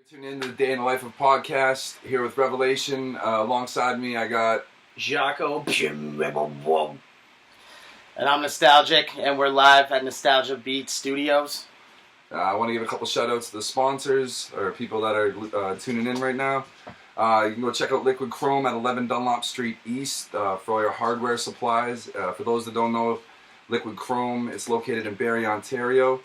Tune in to the Day in the Life of Podcast here with Revelation. Alongside me, I got Jac-O. And I'm Knostalgik, and we're live at Nostalgia Beat Studios. I want to give a couple shout outs to the sponsors or people that are tuning in right now. You can go check out Liquid Chrome at 11 Dunlop Street East for all your hardware supplies. For those that don't know, Liquid Chrome is located in Barrie, Ontario.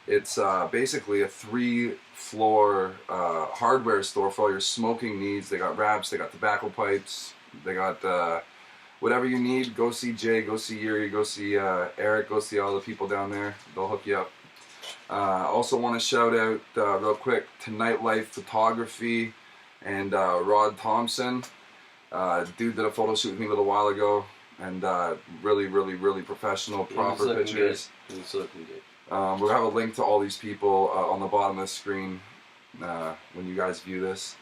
It's basically a 3-floor hardware store for all your smoking needs. They got wraps, they got tobacco pipes, they got whatever you need. Go see Jay, go see Yuri, go see Eric, go see all the people down there. They'll hook you up. Also want to shout out real quick to Nightlife Photography and Rod Thompson. Dude did a photo shoot with me a little while ago, and really professional, proper pictures. He's looking good. We'll have a link to all these people on the bottom of the screen when you guys view this.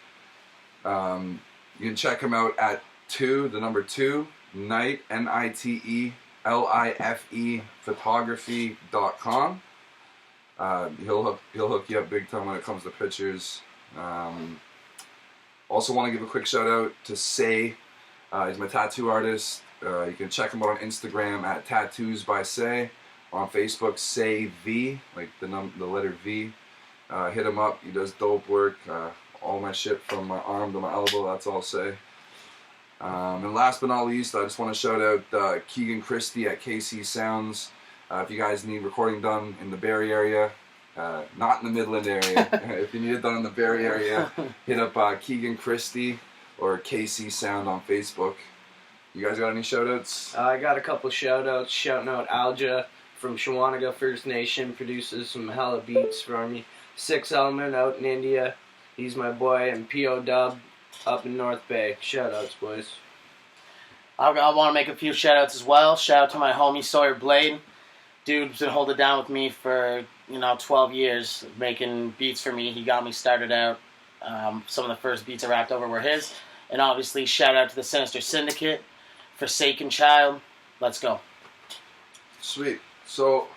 You can check him out at the number 2, Night, NITELIFE photography.com. He'll hook you up big time when it comes to pictures. Also want to give a quick shout out to Say. He's my tattoo artist. You can check him out on Instagram at Tattoos by Say. On Facebook, Say V, like the letter V. Hit him up. He does dope work. All my shit from my arm to my elbow, that's all Say. And last but not least, I just want to shout out Keegan Christie at KC Sounds. If you guys need recording done in the Barrie area, not in the Midland area, if you need it done in the Barrie area, hit up Keegan Christie or KC Sound on Facebook. You guys got any shout outs? I got a couple shout outs. Shouting out Alja from Shawanaga First Nation, produces some hella beats for me. Six Element out in India, he's my boy, and P.O. Dub up in North Bay. Shout outs, boys. I want to make a few shout outs as well. Shout out to my homie Sawyer Blade. Dude's been holding down with me for 12 years, making beats for me. He got me started out. Some of the first beats I rapped over were his. And obviously shout out to the Sinister Syndicate, Forsaken Child. Let's go. Sweet. So,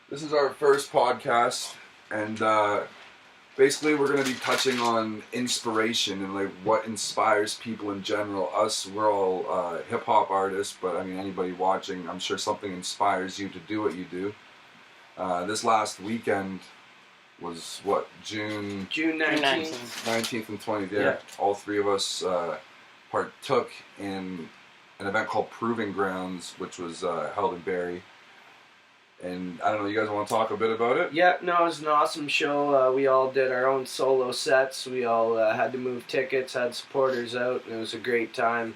this is our first podcast, and basically we're going to be touching on inspiration and like what inspires people in general. We're all hip-hop artists, but I mean anybody watching, I'm sure something inspires you to do what you do. This last weekend was what, June 19th and 20th, yeah. All three of us partook in an event called Proving Grounds, which was held in Barrie. And I don't know, you guys want to talk a bit about it? Yeah, no, it was an awesome show. We all did our own solo sets. We all had to move tickets, had supporters out, and it was a great time.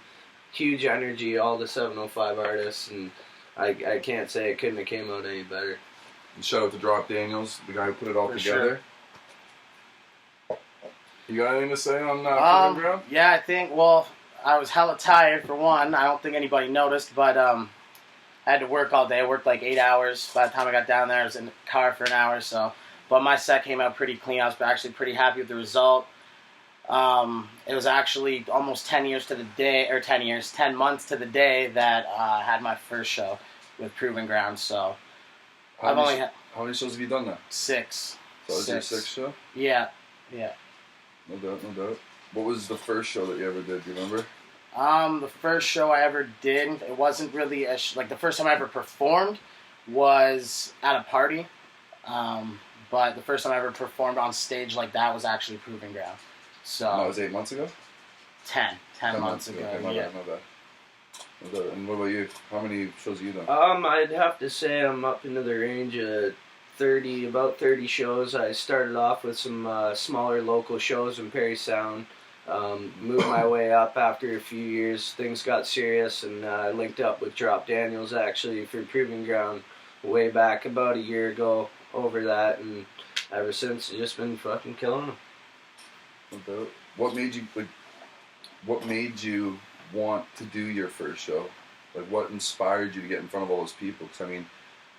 Huge energy, all the 705 artists, and I can't say it couldn't have came out any better. And shout out to Drop Daniels, the guy who put it all together. Sure. You got anything to say on Proving Ground? Yeah, I was hella tired for one. I don't think anybody noticed, but I had to work all day. I worked like 8 hours. By the time I got down there, I was in the car for an hour or so. But my set came out pretty clean. I was actually pretty happy with the result. It was actually almost 10 months to the day that I had my first show with Proving Ground. So how many shows have you done now? 6. So was your 6th show? Yeah. No doubt. What was the first show that you ever did? Do you remember? The first show I ever did, it wasn't really the first time I ever performed was at a party. But the first time I ever performed on stage like that was actually Proving Ground. So and that was 8 months ago? 10 months ago. Okay, my bad. And what about you? How many shows have you done? I'd have to say I'm up into the range of about 30 shows. I started off with some smaller local shows in Parry Sound. Moved my way up after a few years. Things got serious, and I linked up with Drop Daniels actually for Proving Ground way back about a year ago over that, and ever since it's just been fucking killing them. No doubt. What made you want to do your first show? Like, what inspired you to get in front of all those people? Because I mean,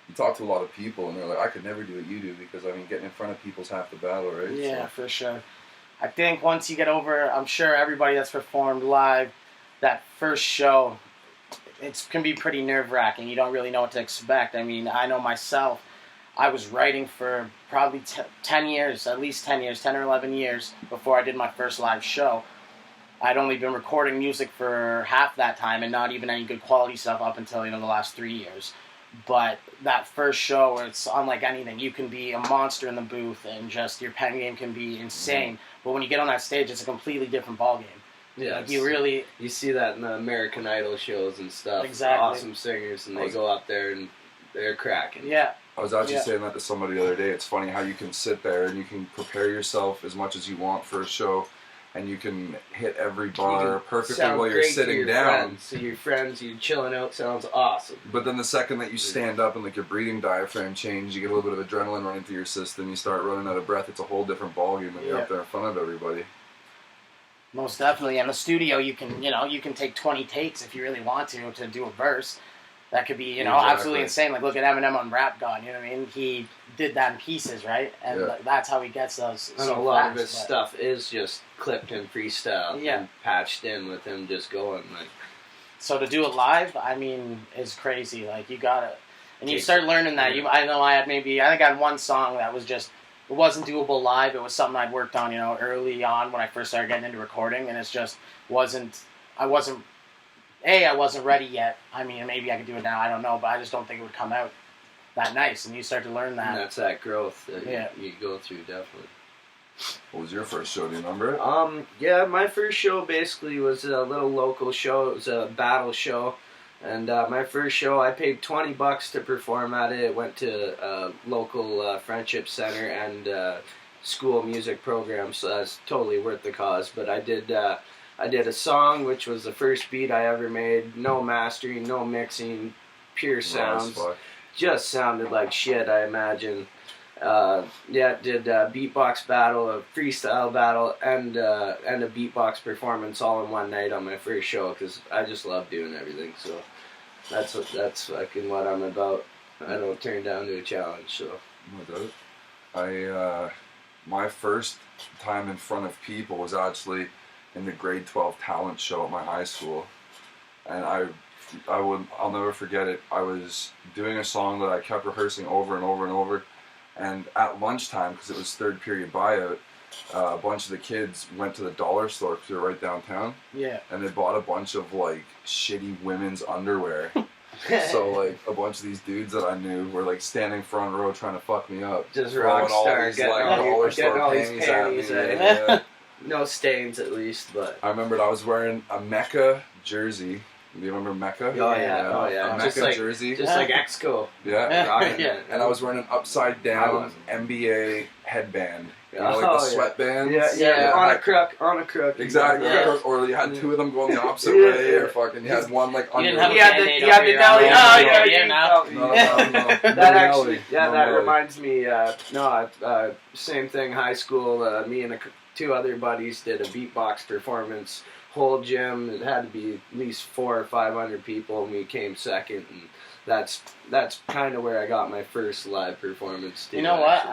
you talk to a lot of people, and they're like, I could never do what you do, because I mean, getting in front of people's half the battle, right? Yeah, for sure. I think once you get over, I'm sure everybody that's performed live, that first show, it can be pretty nerve-wracking. You don't really know what to expect. I mean, I know myself, I was writing for probably 10 years, at least 10 years, 10 or 11 years before I did my first live show. I'd only been recording music for half that time and not even any good quality stuff up until, the last 3 years. But that first show, it's unlike anything. You can be a monster in the booth and just your pen game can be insane. But when you get on that stage, it's a completely different ballgame. Yeah, Like you see that in the American Idol shows and stuff. Exactly. Awesome singers, and they go out there and they're cracking. Yeah. I was actually saying that to somebody the other day. It's funny how you can sit there and you can prepare yourself as much as you want for a show, and you can hit every bar perfectly while you're sitting down. So your friends, you're chilling out, sounds awesome. But then the second that you stand up and like your breathing diaphragm changes, you get a little bit of adrenaline running through your system, you start running out of breath. It's a whole different ballgame when you're up there in front of everybody. Most definitely. In the studio, you can take 20 takes if you really want to do a verse. That could be, absolutely insane. Like, look at Eminem on Rap God, you know what I mean? He did that in pieces, right? And that's how he gets those and a lot of his stuff is just clipped and freestyle and patched in with him just going. So to do it live, I mean, is crazy. Like, you gotta... And you start learning that. I know I think I had one song that was just... It wasn't doable live. It was something I'd worked on, early on when I first started getting into recording, and it just wasn't... I wasn't ready yet. I mean, maybe I could do it now. I don't know, but I just don't think it would come out that nice. And you start to learn that. And that's that growth that you go through, definitely. What was your first show? Do you remember it? Yeah, my first show basically was a little local show. It was a battle show. And my first show, I paid $20 to perform at it. It went to a local friendship center and school music program, so that's totally worth the cause. But I did a song, which was the first beat I ever made. No mastering, no mixing, pure sounds. Just sounded like shit, I imagine. Did a beatbox battle, a freestyle battle, and a beatbox performance all in one night on my first show, because I just love doing everything. So that's fucking what I'm about. I don't turn down to a challenge. So no doubt. My first time in front of people was actually in the grade 12 talent show at my high school, and I'll never forget it. I was doing a song that I kept rehearsing over and over and over, and at lunchtime, because it was third period buyout, a bunch of the kids went to the dollar store because they were right downtown. Yeah. And they bought a bunch of like shitty women's underwear. So like a bunch of these dudes that I knew were like standing front row trying to fuck me up. Just rock star, getting all these panties at me. No stains, at least, but... I remembered I was wearing a Mecca jersey. Do you remember Mecca? Oh, yeah. A Mecca jersey. Just like Exco. Yeah. And I was wearing an upside-down NBA headband. Like the sweatbands? Yeah. On a crook. Exactly. Yeah. Or you had two of them going the opposite way, or fucking you had one like under. You didn't have the belly. No. That actually, that reminds me. Same thing. High school. Me and two other buddies did a beatbox performance. Whole gym. It had to be at least 400 or 500 people, and we came second. And that's kind of where I got my first live performance. You know what?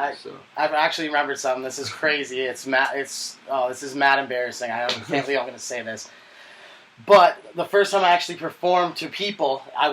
I've actually remembered something. This is crazy. This is mad embarrassing. I can't believe I'm going to say this. But the first time I actually performed to people, I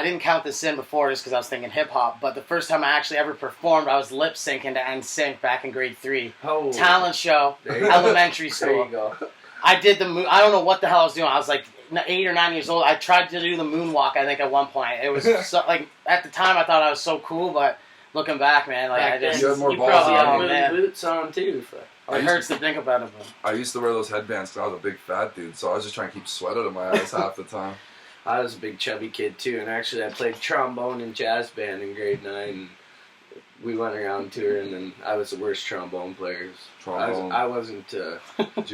didn't count this in before just because I was thinking hip hop. But the first time I actually ever performed, I was lip syncing to NSYNC back in grade 3. Oh, talent show, elementary school. There you go. I did I don't know what the hell I was doing. I was like 8 or 9 years old. I tried to do the moonwalk, I think, at one point. It was so, like, at the time I thought I was so cool, but looking back, man, like, you had more balls than boots on too. It hurts to think about it. But I used to wear those headbands because I was a big fat dude, so I was just trying to keep sweat out of my eyes half the time. I was a big chubby kid too, and actually I played trombone in jazz band in grade 9. And we went around touring, and I was the worst trombone player. I wasn't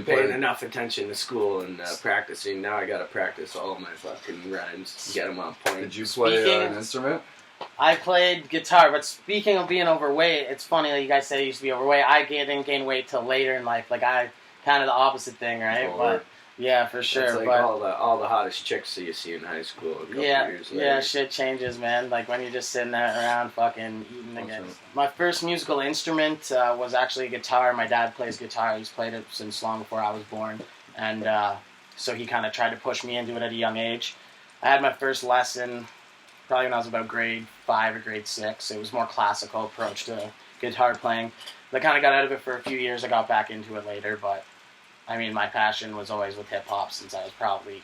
paying enough attention to school and practicing. Now I got to practice all my fucking rhymes, get them on point. Did you play an instrument? I played guitar, but speaking of being overweight, it's funny that you guys say I used to be overweight. I didn't gain weight till later in life. Like, I kind of the opposite thing, right? But yeah, for sure. It's like but all the hottest chicks that you see in high school. A couple years later. Yeah, shit changes, man. Like when you're just sitting there around fucking eating again. My first musical instrument was actually a guitar. My dad plays guitar. He's played it since long before I was born, and so he kind of tried to push me into it at a young age. I had my first lesson probably when I was about grade 5 or grade 6. It was more classical approach to guitar playing. I kind of got out of it for a few years. I got back into it later, but I mean, my passion was always with hip hop since I was probably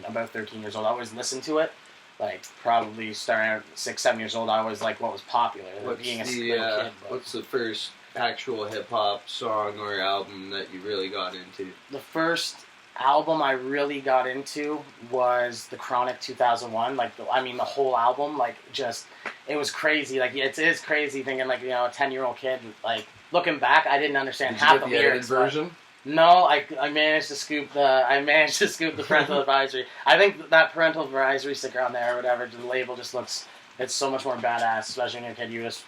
about 13 years old. I always listened to it. Like, probably starting at 6, 7 years old, I was like what was popular. Being a little kid. What's the first actual hip hop song or album that you really got into? The first album I really got into was the Chronic 2001. Like, the whole album. Like, just it was crazy. Like, it is crazy thinking like, you know, a 10-year-old kid. Like, looking back, I didn't understand half the lyrics. Version? No, I managed to scoop the parental advisory. I think that parental advisory sticker on there or whatever, the label just looks, it's so much more badass, especially when you're a kid.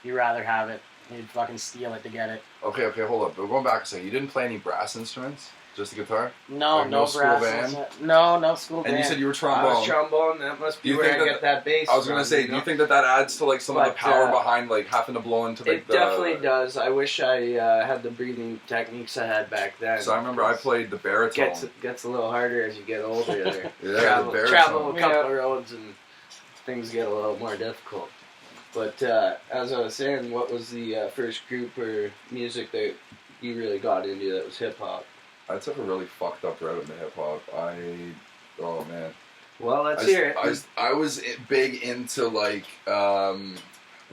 You rather have it. You'd fucking steal it to get it. Okay, hold up. We're going back a second. You didn't play any brass instruments? Just the guitar? No, like no school brass. band? No school band. And you said you were trombone. Trombone, that must be where I get that bass. I was going to say, do you think that adds to like some of the power behind like having to blow into like it definitely does. I wish I had the breathing techniques I had back then. So I remember I played the baritone. Gets a little harder as you get older there. Yeah, travel a couple of roads and things get a little more difficult. But as I was saying, what was the first group or music that you really got into that was hip-hop? I took a really fucked up route into hip-hop. Oh man. Well, let's hear it. I was big into like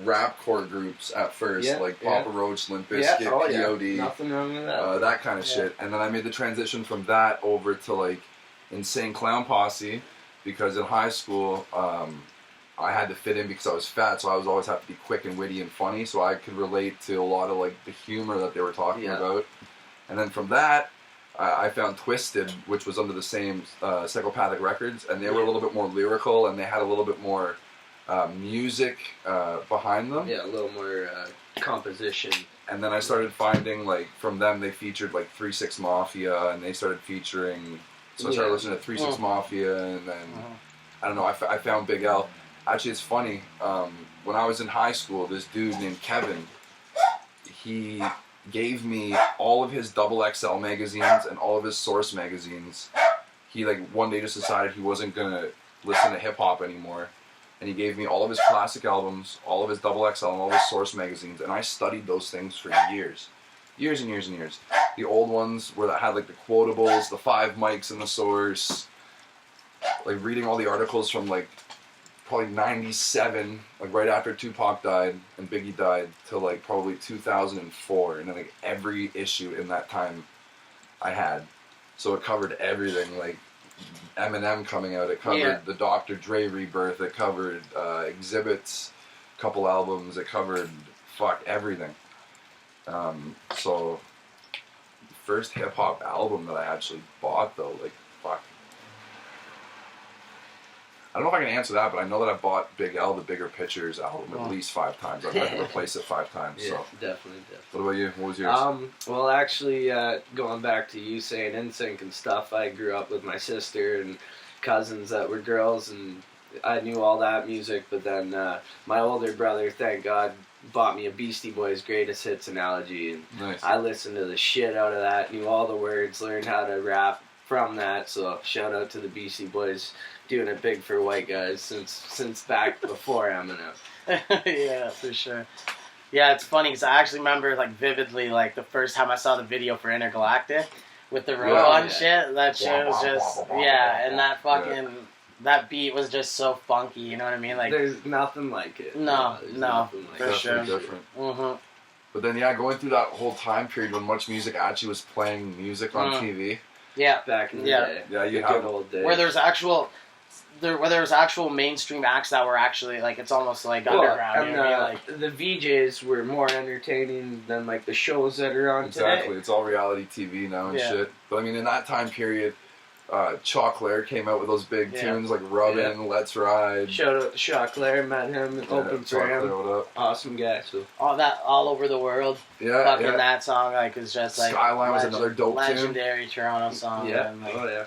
rapcore groups at first, like Papa Roach, Limp Bizkit, POD. Nothing wrong with that. That kind of shit. And then I made the transition from that over to like Insane Clown Posse, because in high school I had to fit in because I was fat, so I was always have to be quick and witty and funny, so I could relate to a lot of like the humor that they were talking about. And then from that, I found Twisted, which was under the same Psychopathic Records, and they were a little bit more lyrical, and they had a little bit more music behind them. Yeah, a little more composition. And then I started finding, like, from them, they featured, like, 3-6 Mafia, and they started featuring... So I started listening to 3-6 Mafia, and then, I don't know, I found Big L. Actually, it's funny, when I was in high school, this dude named Kevin, he gave me all of his XXL magazines and all of his Source magazines. He, like, one day just decided he wasn't going to listen to hip-hop anymore. And he gave me all of his classic albums, all of his XXL, and all of his Source magazines. And I studied those things for years. Years and years and years. The old ones where that had, like, the quotables, the 5 mics in the Source. Like, reading all the articles from, like, probably 97, like right after Tupac died and Biggie died, till like probably 2004, and then like every issue in that time I had. So it covered everything, like Eminem coming out, it covered the Dr. Dre rebirth, it covered Exhibit's couple albums, it covered everything. So first hip hop album that I actually bought though, like I don't know if I can answer that, but I know that I bought Big L, the Bigger Pictures album, at least 5 times. I've had to replace it 5 times. Yeah, so. definitely. What about you? What was yours? Well, actually, going back to you saying NSYNC and stuff, I grew up with my sister and cousins that were girls, and I knew all that music. But then my older brother, thank God, bought me a Beastie Boys Greatest Hits analogy, and nice. I listened to the shit out of that, knew all the words, learned how to rap from that. So shout out to the Beastie Boys. Doing it big for white guys since back before Eminem. Yeah, for sure. Yeah, it's funny because I actually remember like vividly like the first time I saw the video for Intergalactic with the robot shit. That shit was just and that fucking that beat was just so funky. You know what I mean? Like there's nothing like it. No, for sure. Different. Mm-hmm. But then going through that whole time period when Much Music actually was playing music on TV. Yeah, back in the day. Yeah, you have old days. Where there was actual mainstream acts that were actually like it's almost like underground. And you know what I mean? Like the VJs were more entertaining than like the shows that are on today. Today. It's all reality TV now and shit. But I mean, in that time period, Chocolare came out with those big tunes like Rubbin', Let's Ride. Shout out to Chocolare, met him and opened for him. What up? Awesome guy. So all over the world. Yeah, that song like is just like Skyline was another dope legendary Toronto song. Yeah. And, like,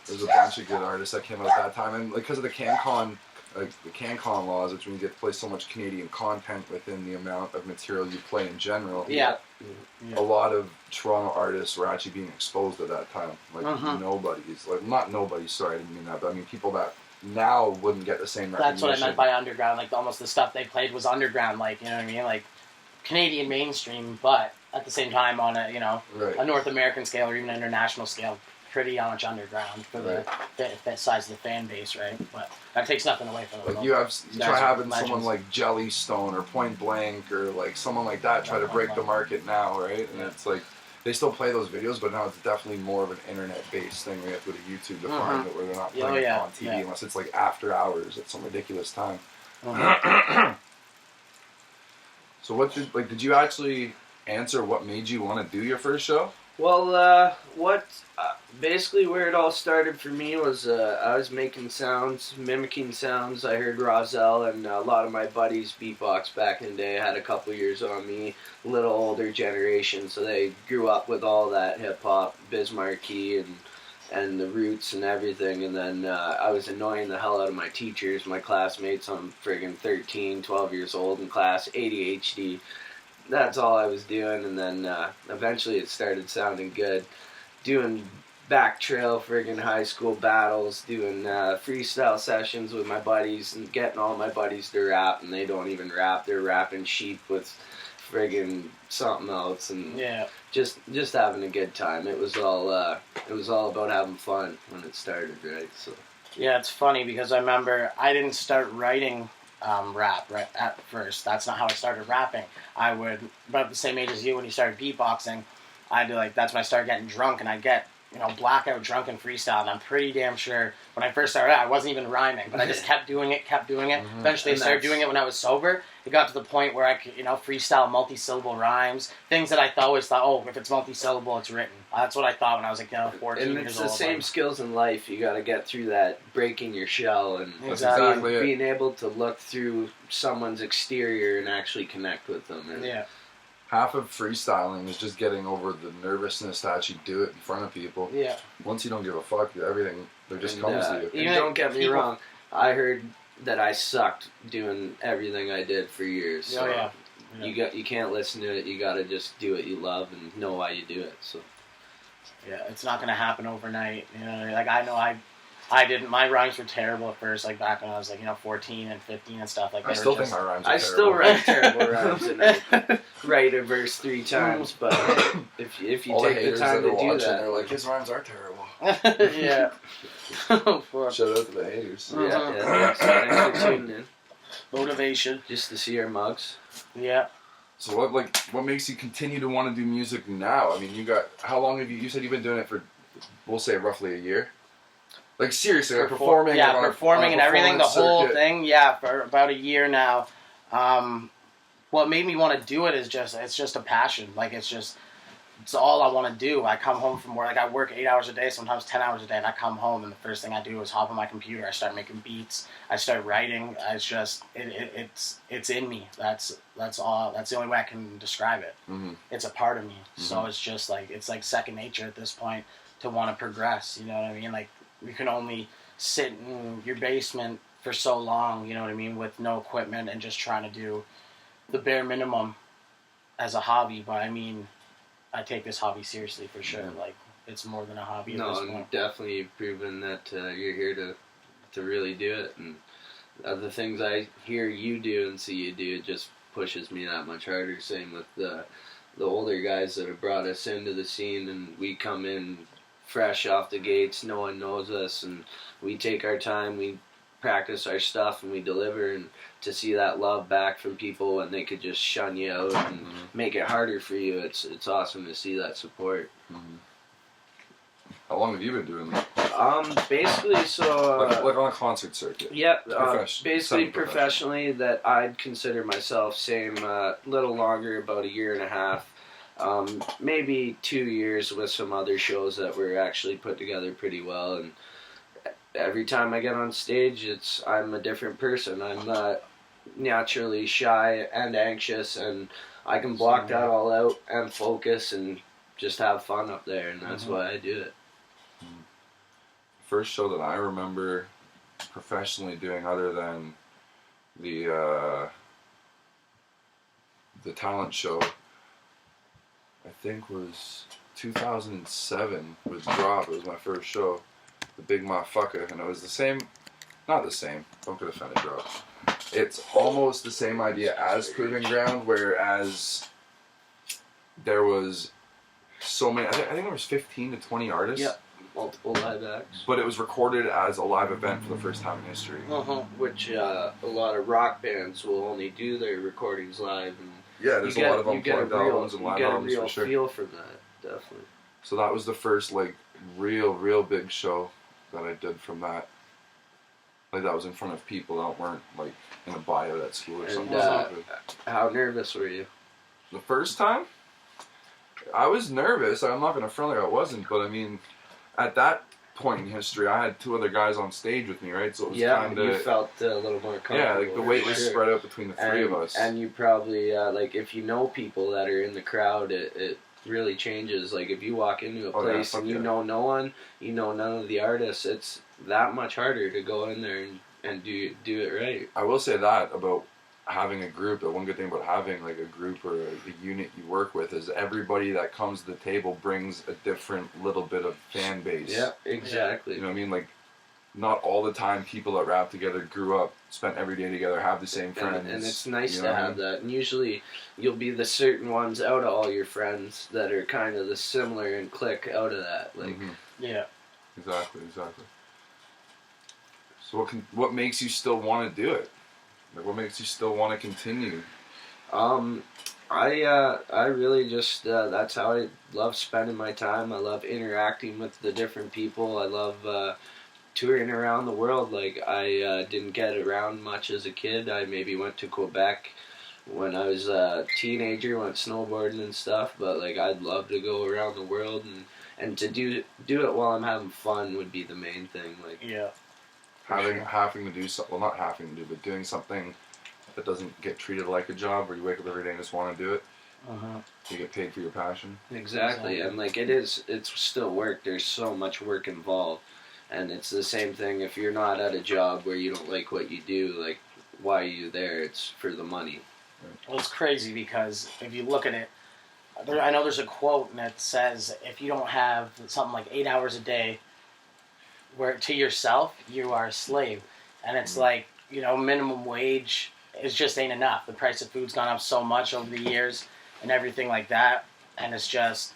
there's a bunch of good artists that came out at that time, and because of the CanCon, like the CanCon laws, which mean you get to play so much Canadian content within the amount of material you play in general. Yeah. A lot of Toronto artists were actually being exposed at that time. Like nobody's, like not nobody. Sorry, I didn't mean that, but I mean people that now wouldn't get the same recognition. That's what I meant by underground. Like almost the stuff they played was underground. Like, you know what I mean? Like Canadian mainstream, but at the same time on a, you know, Right. a North American scale or even international scale, pretty much underground for the size of the fan base, right? But that takes nothing away from them. Like you try having someone like Jellystone or Point Blank or like someone like that try to break the market now, right? And it's like they still play those videos, but now it's definitely more of an internet-based thing. We have to go to YouTube to find it, where they're not playing it on TV unless it's like after hours at some ridiculous time. So what did you actually answer what made you want to do your first show? Well, basically where it all started for me was I was making sounds, mimicking sounds. I heard Rozelle and a lot of my buddies beatbox back in the day. I had a couple years on me, a little older generation, so they grew up with all that hip-hop, Biz Markie and the roots and everything. And then I was annoying the hell out of my teachers, my classmates. I'm friggin' 13, 12 years old in class, ADHD. That's all I was doing, and then eventually it started sounding good. Doing back trail friggin' high school battles, doing freestyle sessions with my buddies, and getting all my buddies to rap, and they don't even rap. They're rapping sheep with friggin' something else, and just having a good time. It was all about having fun when it started, right? So yeah, it's funny because I remember I didn't start writing rap right at first. That's not how I started rapping. I would, about the same age as you when you started beatboxing, I'd be like, that's when I started getting drunk, and I'd get, you know, blackout drunk and freestyle, and I'm pretty damn sure when I first started out, I wasn't even rhyming, but I just kept doing it. Eventually I started doing it when I was sober. It got to the point where I could, you know, freestyle multi-syllable rhymes, things that I always thought, oh, if it's multi-syllable, it's written. That's what I thought when I was like, you know, 14 years old. And it's the same skills in life. You got to get through that breaking your shell and being able to look through someone's exterior and actually connect with them. And half of freestyling is just getting over the nervousness to actually do it in front of people. Yeah. Once you don't give a fuck, everything just comes to you. And don't get me wrong, I heard that I sucked doing everything I did for years. So you can't listen to it. You got to just do what you love and know why you do it. So yeah, it's not gonna happen overnight. You know, like I know I didn't. My rhymes were terrible at first, like back when I was like, you know, 14 and 15 and stuff. Like I still think my rhymes are terrible. I still write terrible rhymes and I write a verse 3 times, but if you all take the time to do that, they're like, his rhymes are terrible. Yeah. Shout out to the haters. Yeah. Thanks for tuning in. Motivation. Just to see our mugs. Yeah. So what makes you continue to want to do music now? I mean, how long have you said you've been doing it for, we'll say roughly a year? Like seriously, like performing. Yeah, performing and everything, the whole thing. Yeah, for about a year now. What made me want to do it is it's just a passion. Like it's all I want to do. I come home from work. Like I work 8 hours a day, sometimes 10 hours a day, and I come home and the first thing I do is hop on my computer. I start making beats. I start writing. It's just it's in me. That's all. That's the only way I can describe it. Mm-hmm. It's a part of me. Mm-hmm. So it's just like second nature at this point to want to progress. You know what I mean? Like you can only sit in your basement for so long. You know what I mean? With no equipment and just trying to do the bare minimum as a hobby. But I mean, I take this hobby seriously for sure. Like it's more than a hobby. No, at this and point. definitely you've proven that you're here to really do it. And the things I hear you do and see you do, it just pushes me that much harder. Same with the older guys that have brought us into the scene, and we come in fresh off the gates. No one knows us, and we take our time. We practice our stuff and we deliver, and to see that love back from people when they could just shun you out and make it harder for you, it's awesome to see that support. Mm-hmm. How long have you been doing that? Basically, so like on a concert circuit. Yep, basically professionally, that I'd consider myself same, little longer, about a year and a half. Maybe 2 years with some other shows that were actually put together pretty well, and every time I get on stage, I'm a different person. I'm naturally shy and anxious, and I can block that all out and focus and just have fun up there, and that's why I do it. First show that I remember professionally doing, other than the talent show, I think was 2007 with Drop. It was my first show, the Big Motherfucker, and it was the same, Not the same. Don't get offended, bro. It's almost the same idea as Proving Ground, whereas there was so many. I think there was 15 to 20 artists. Yep. Multiple live acts. But it was recorded as a live event for the first time in history. Which a lot of rock bands will only do their recordings live. And yeah, there's a lot of unplugged albums and live albums for sure. You get a real feel from that, definitely. So that was the first like real big show that I did from that. Like that was in front of people that weren't like in a bio at school or something. How nervous were you? The first time? I was nervous. I'm not going to front like I wasn't, but I mean, at that point in history, I had 2 other guys on stage with me, right? So it was kind of... you felt a little more comfortable. Yeah, like the weight was spread out between the 3 of us. And you probably, like, if you know people that are in the crowd, it really changes. Like, if you walk into a place and you know no one, you know none of the artists, it's that much harder to go in there and do it right. I will say that about having a group. The one good thing about having like a group or a unit you work with is everybody that comes to the table brings a different little bit of fan base. Yeah, exactly. You know what I mean? Like, not all the time people that rap together grew up, spent every day together, have the same friends. And it's nice to have that. And usually you'll be the certain ones out of all your friends that are kind of the similar and click out of that. Like, yeah. Exactly. So what makes you still want to do it? Like, what makes you still want to continue? I really just that's how I love spending my time. I love interacting with the different people. I love touring around the world. Like, I didn't get around much as a kid. I maybe went to Quebec when I was a teenager, went snowboarding and stuff. But like, I'd love to go around the world and to do it while I'm having fun would be the main thing. Like, having to do something, well, not having to do, but doing something that doesn't get treated like a job, where you wake up every day and just want to do it. You get paid for your passion. Exactly. And like, it's still work. There's so much work involved, and it's the same thing if you're not at a job where you don't like what you do. Like, why are you there? It's for the money. Well, it's crazy because if you look at it, I know there's a quote and it says if you don't have something like 8 hours a day where to yourself, you are a slave. And it's like, you know, minimum wage is just ain't enough. The price of food's gone up so much over the years and everything like that. And it's just,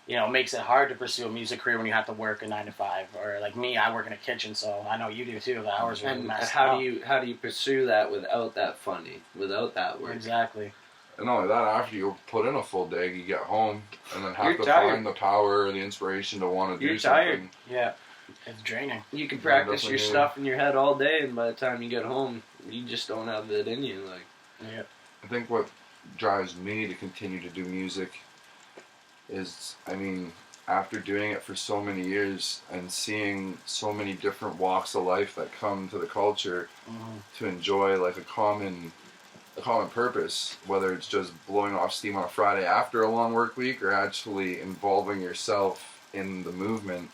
you know, it makes it hard to pursue a music career when you have to work a 9 to 5. Or like me, I work in a kitchen, so I know you do too. The hours are messed up. How do you pursue that without that funding, without that work? Exactly. And not only that, after you put in a full day, you get home and then have to find the power or the inspiration to want to do something. You're tired. Yeah. It's draining. You can practice your stuff in your head all day, and by the time you get home, you just don't have it in you. Like, yeah. I think what drives me to continue to do music is, I mean, after doing it for so many years and seeing so many different walks of life that come to the culture to enjoy like a common purpose, whether it's just blowing off steam on a Friday after a long work week or actually involving yourself in the movement.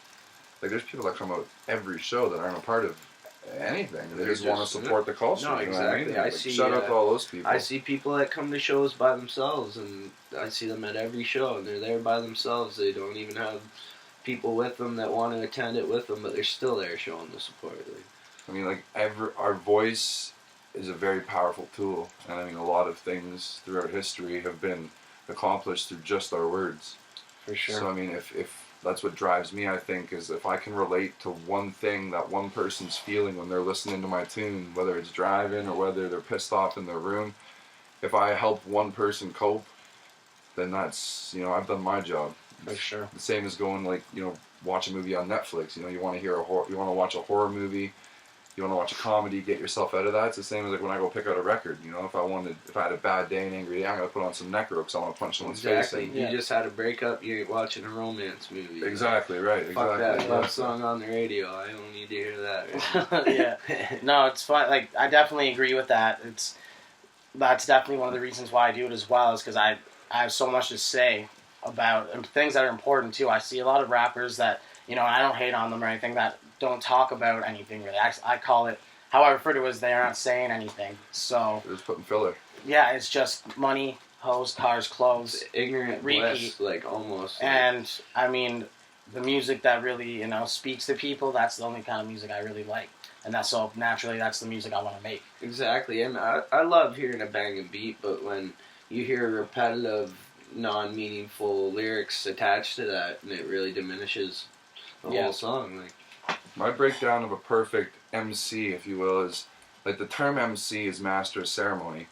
Like, there's people that come out every show that aren't a part of anything. They just want to support the culture. No, exactly. You know what I mean? Shout out to all those people. I see people that come to shows by themselves, and I see them at every show, and they're there by themselves. They don't even have people with them that want to attend it with them, but they're still there showing the support. Like, I mean, like, our voice is a very powerful tool, and I mean, a lot of things throughout history have been accomplished through just our words. For sure. So I mean, if that's what drives me, I think, is if I can relate to one thing that one person's feeling when they're listening to my tune, whether it's driving or whether they're pissed off in their room, if I help one person cope, then that's, you know, I've done my job. For sure. The same as going, like, you know, watch a movie on Netflix. You know, you want to watch a horror movie, you want to watch a comedy, get yourself out of that. It's the same as like when I go pick out a record. You know, if I had a bad day and angry day, I'm gonna put on some Necro because I want to punch someone's face in. You just had a breakup. You're watching a romance movie. Exactly right. Fuck that love song on the radio. I don't need to hear that. Yeah. No, it's fine. Like, I definitely agree with that. That's definitely one of the reasons why I do it as well, is because I have so much to say about things that are important too. I see a lot of rappers that, you know, I don't hate on them or anything, that don't talk about anything really. I call it, how I refer to it, as they are not saying anything. So they're just putting filler. Yeah, it's just money, hoes, cars, clothes, ignorant repeat, bliss, like almost. And I mean, the music that really, you know, speaks to people, that's the only kind of music I really like. And that's so naturally, that's the music I want to make. Exactly, and I love hearing a banging beat, but when you hear repetitive, non-meaningful lyrics attached to that, and it really diminishes the whole song. Like, my breakdown of a perfect MC, if you will, is like the term MC is master of ceremony.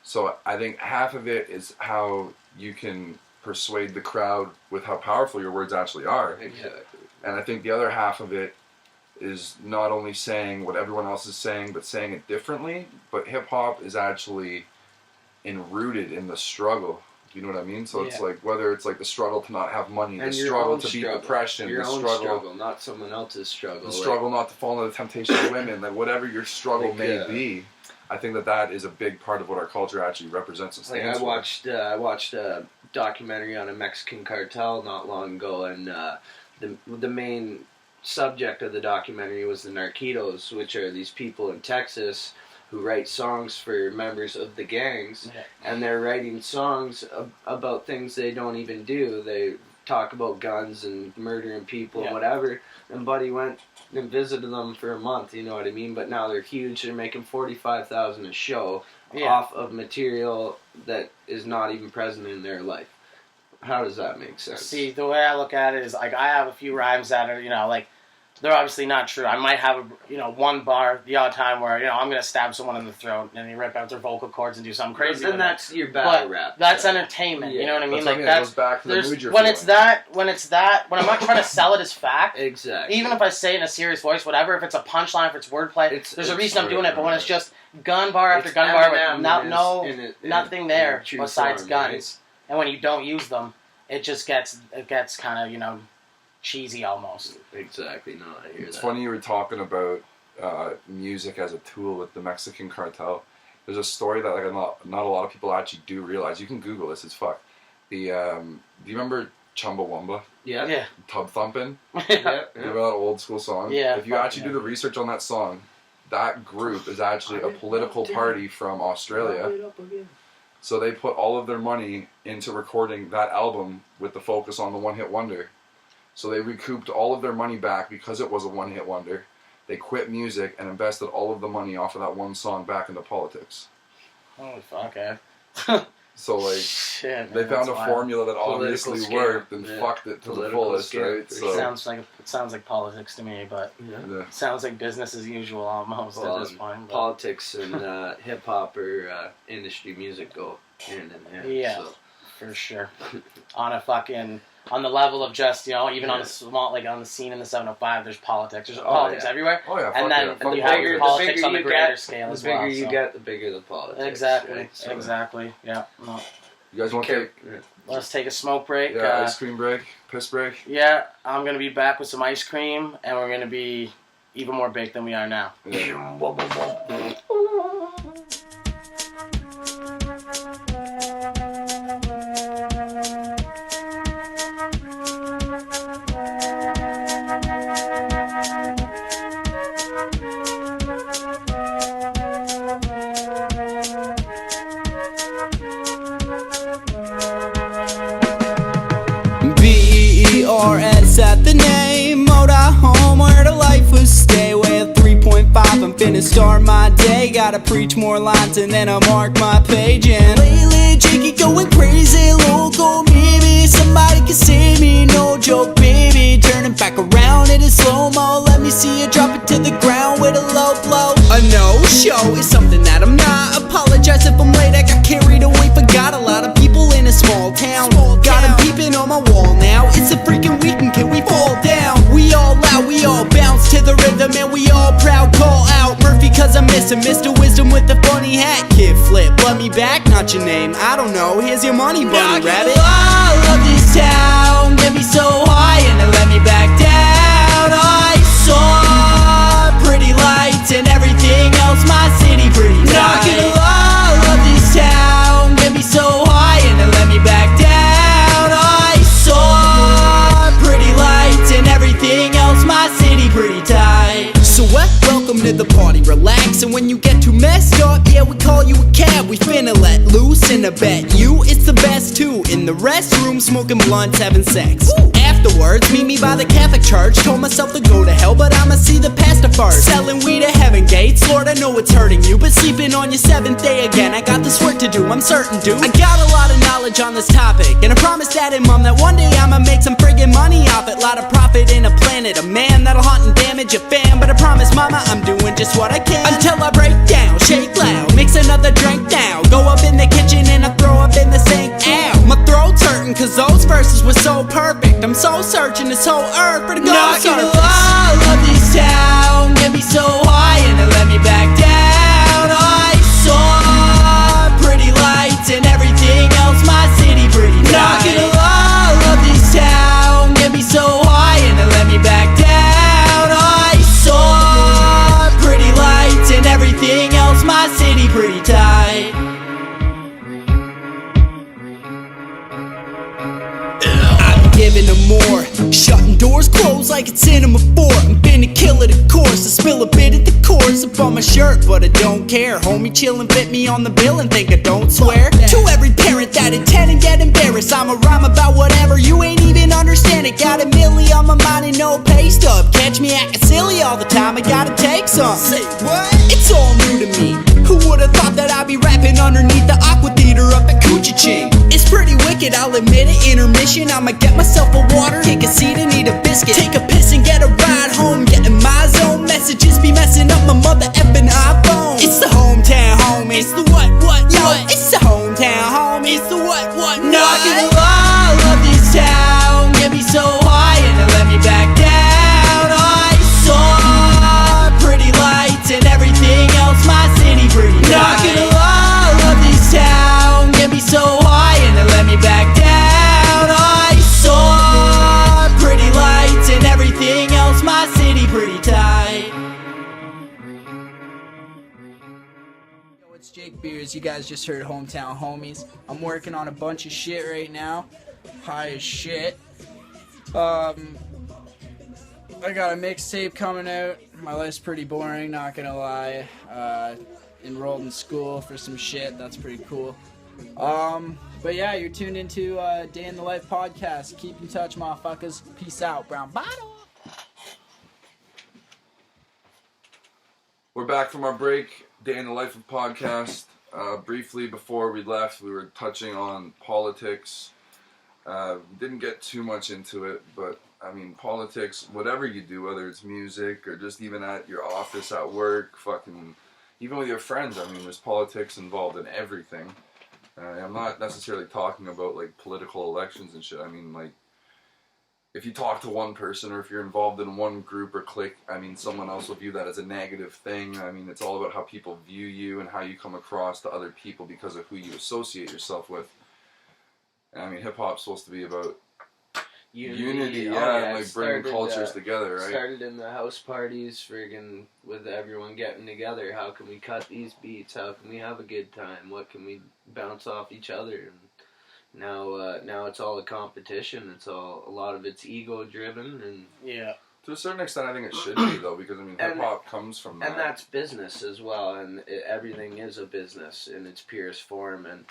So I think half of it is how you can persuade the crowd with how powerful your words actually are. exactly. And I think the other half of it is not only saying what everyone else is saying, but saying it differently. But hip hop is actually rooted in the struggle. You know what I mean? So it's like, whether it's like the struggle to not have money, And the your struggle own to beat struggle. depression, Your the own struggle, not someone else's struggle. the struggle not to fall into the temptation of women, like whatever your struggle Like, may be. I think that is a big part of what our culture actually represents and stands for. I watched a documentary on a Mexican cartel not long ago, and the main subject of the documentary was the Narquitos, which are these people in Texas who write songs for members of the gangs, and they're writing songs about things they don't even do. They talk about guns and murdering people and whatever. And Buddy went and visited them for a month, you know what I mean? But now they're huge. They're making $45,000 a show off of material that is not even present in their life. How does that make sense? See, the way I look at it is, like, I have a few rhymes that are, you know, like, they're obviously not true. I might have, one bar the odd time where, I'm going to stab someone in the throat and they rip out their vocal cords and do something crazy. And that's your battle rap. That's entertainment, you know what I mean? That's goes back to the mood you're when feeling. when I'm not trying to sell it as fact. Exactly. Even if I say it in a serious voice, whatever, if it's a punchline, if it's wordplay, there's a reason I'm doing it. But when it's just gun bar after gun bar with nothing there besides guns, and when you don't use them, it gets kind of, cheesy almost. Exactly. No, I hear It's that. funny you were talking about music as a tool with the Mexican cartel. There's a story that like not a lot of people actually do realize. You can Google this. It's fuck. Do you remember Chumbawamba? Yeah. Tub Thumpin'? Yeah. Remember that old school song? Yeah. If you actually do the research on that song, that group is actually a political party from Australia. So they put all of their money into recording that album with the focus on the one-hit wonder. So they recouped all of their money back because it was a one-hit wonder. They quit music and invested all of the money off of that one song back into politics. Holy fuck, eh? So like, shit, they found a formula that Political obviously scam. worked and fucked it to the Political fullest, scam, right? for So It sounds like politics to me, but it sounds like business as usual almost at this point. But. Politics and hip hop or industry music go hand in hand. Yeah, So. for sure. On the level of just, even on a small, like on the scene in the 705, there's politics. There's politics everywhere. Oh yeah, And then fuck you yeah. have politics on the greater scale as well. The bigger you get, the bigger the politics. Exactly, right? So, exactly. Yeah. No. You guys want to take Let's take a smoke break. ice cream break, piss break? Yeah, I'm going to be back with some ice cream, and we're going to be even more baked than we are now. Yeah. B-E-E-R-S at the name, motorhome where the life was stay with 3.5, I'm finna start my day, gotta preach more lines and then I mark my page. And lately Jakey going crazy, local, maybe somebody can save me, no joke baby, turning back around in a slow-mo, let me see you drop it to the ground with a low blow. A no-show is something that I'm not, apologize if I'm late, I got carried away, forgot a lot of people in a small town, got them peeping on my wall now, it's a freaking weekend, can we fall down? We all out, we all bounce to the rhythm and we all proud, call out Murphy cause I'm missing Mr. Wisdom with the funny hat, kid flip, let me back, not your name, I don't know, here's your money bunny rabbit. I love this town, get me so high and then let me back down, I saw pretty lights and everything else, my city pretty nice. I love this town, get me so high and then let me back down, I saw pretty lights and everything else, my city pretty tight. So welcome to the party, relax, and when you get too messed up, yeah, we call you a cab, we finna let loose, and I bet you it's the best too, in the restroom, smoking blunts, having sex. Afterwards, meet me by the Catholic church. Told myself to go to hell, but I'ma see the pastor first. Selling weed at heaven gates, Lord, I know it's hurting you, but sleeping on your 7th day again, I got this work to do, I'm certain, dude. I got a lot of knowledge on this topic, and I promised Dad and Mom that one day I'ma make some friggin' money off it. Lot of profit in a planet, a man that'll haunt and damage a fan. But I promise Mama I'm doing just what I can, until I break down, shake loud, mix another drink now, go up in the kitchen and I throw up in the sink. Ow, my throat's hurting cause those verses were so perfect. I'm so searching this whole earth for the gold surface. Knocking the wall of this town, get me so high and then let me back down. I saw pretty lights and everything else, my city pretty tight. Knocking the wall of this town, get me so high and then let me back down. I saw pretty lights and everything else, my city pretty tight. Giving them more, shutting doors closed like it's Cinema 4. I'm finna kill it, of course. I spill a bit at the course up on my shirt, but I don't care. Homie chillin', fit me on the bill and think I don't swear. To every parent that intend and get embarrassed, I'ma rhyme about whatever, you ain't even understand it. Got a milli on my mind and no pay stub. Catch me acting silly all the time, I gotta take some. Say what? It's all new to me. Who would've thought that I'd be rapping underneath the Aqua Theater up at Coochie Ching? It's pretty wicked, I'll admit it. Intermission, I'ma get myself a water, take a seat and eat a biscuit, take a piss and get a ride home. Get in my zone, messages be messing up my mother effing iPhone. It's the hometown homie, it's the what, it's the hometown homie, it's the what, knocking the wall of this town, get me so high and then let me back down. I saw pretty lights and everything else, my city pretty tight. Knocking the wall of this town, get me so high and then let me back down. I saw pretty lights and everything else, my city pretty tight. Yo, it's Jake Beers. You guys just heard Hometown Homies. I'm working on a bunch of shit right now. High as shit. I got a mixtape coming out. My life's pretty boring, not gonna lie. Enrolled in school for some shit. That's pretty cool. But yeah, you're tuned into Day in the Life podcast. Keep in touch, motherfuckers. Peace out, brown bottle. We're back from our break, Day in the Life of podcast. Briefly before we left, we were touching on politics. Didn't get too much into it, but I mean, politics, whatever you do, whether it's music or just even at your office, at work, fucking, even with your friends, I mean, there's politics involved in everything. I'm not necessarily talking about, like, political elections and shit. I mean, like, if you talk to one person or if you're involved in one group or clique, I mean, someone else will view that as a negative thing. I mean, it's all about how people view you and how you come across to other people because of who you associate yourself with. And, I mean, hip-hop's supposed to be about unity, and, like, bringing cultures together, right? Started in the house parties, friggin' with everyone getting together. How can we cut these beats? How can we have a good time? What can we bounce off each other? And now it's all a competition. It's all, a lot of it's ego driven, and Yeah. To a certain extent, I think it should be, though, because, I mean, hip-hop comes from that. And that's business as well, and everything is a business in its purest form, and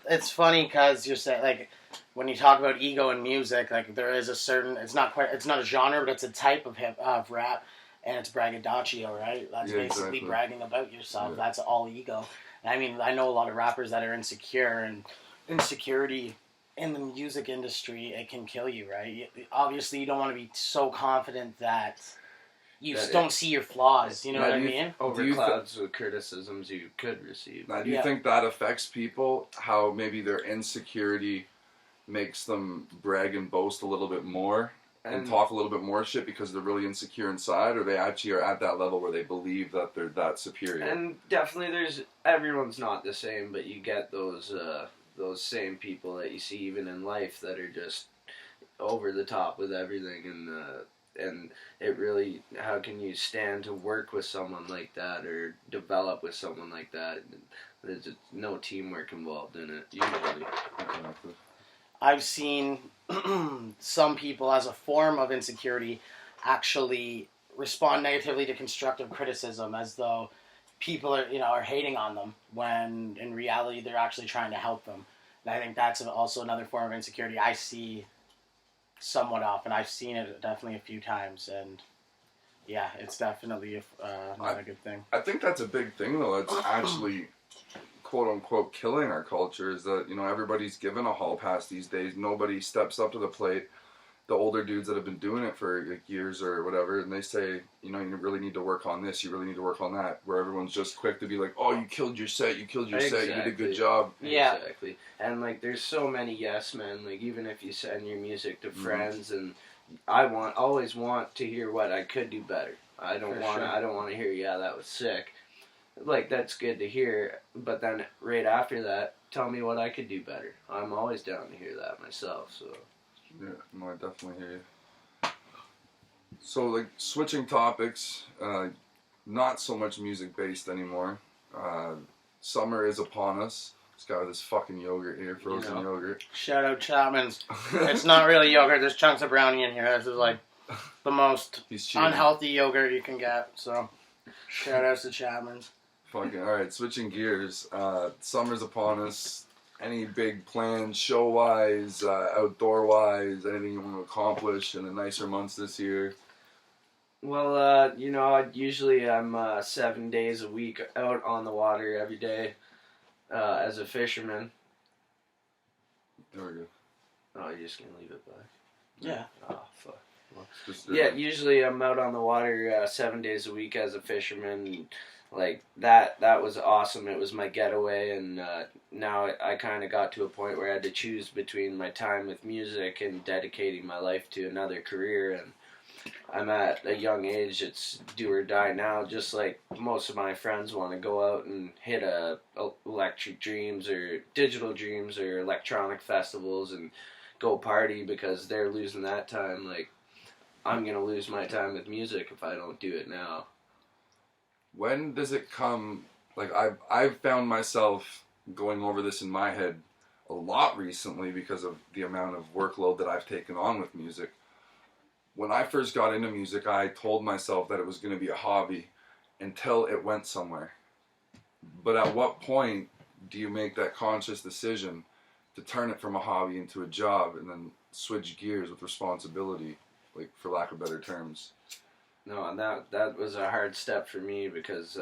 It's funny because you're saying, like, when you talk about ego in music, like, there is a certain, it's not a genre, but it's a type of rap, and it's braggadocio, right? That's basically bragging about yourself. Yeah. That's all ego. And I mean, I know a lot of rappers that are insecure, and insecurity in the music industry, it can kill you, right? Obviously, you don't want to be so confident that you don't see your flaws, you know what I mean? Over clouds of criticisms you could receive. Now, do you think that affects people? How maybe their insecurity makes them brag and boast a little bit more and talk a little bit more shit because they're really insecure inside, or they actually are at that level where they believe that they're that superior? And definitely everyone's not the same, but you get those same people that you see even in life that are just over the top with everything, and it really, how can you stand to work with someone like that or develop with someone like that? There's no teamwork involved in it, usually. I've seen some people, as a form of insecurity, actually respond negatively to constructive criticism, as though people are hating on them, when in reality they're actually trying to help them. And I think that's also another form of insecurity I see somewhat often. I've seen it definitely a few times, and yeah, it's definitely not a good thing. I think that's a big thing, though. It's actually, quote unquote, killing our culture. Is that, you know, everybody's given a hall pass these days. Nobody steps up to the plate. The older dudes that have been doing it for like years or whatever, and they say, you know, you really need to work on this, you really need to work on that, where everyone's just quick to be like, oh, you killed your set, you did a good job. Yeah. Exactly. And, like, there's so many yes men, like, even if you send your music to friends, and I always want to hear what I could do better. I don't want to hear, yeah, that was sick. Like, that's good to hear, but then right after that, tell me what I could do better. I'm always down to hear that myself, so... Yeah, no, I definitely hear you. So, like, switching topics, not so much music-based anymore. Summer is upon us. This guy with this fucking yogurt here, frozen yogurt. Shout out Chapman's. It's not really yogurt, there's chunks of brownie in here. This is, like, the most unhealthy yogurt you can get, so shout outs to Chapman's. Fucking, alright, switching gears. Summer's upon us. Any big plans, show-wise, outdoor-wise, anything you want to accomplish in the nicer months this year? Well, you know, usually I'm 7 days a week out on the water every day as a fisherman. There we go. Oh, you're just going to leave it back? Yeah. Oh, fuck. Yeah, usually I'm out on the water 7 days a week as a fisherman. Like, that was awesome. It was my getaway, and now I kind of got to a point where I had to choose between my time with music and dedicating my life to another career, and I'm at a young age, it's do or die now, just like most of my friends want to go out and hit electric dreams or digital dreams or electronic festivals and go party because they're losing that time. Like, I'm going to lose my time with music if I don't do it now. When does it come, like, I've found myself going over this in my head a lot recently because of the amount of workload that I've taken on with music. When I first got into music, I told myself that it was going to be a hobby until it went somewhere. But at what point do you make that conscious decision to turn it from a hobby into a job and then switch gears with responsibility, like, for lack of better terms? No, and that was a hard step for me because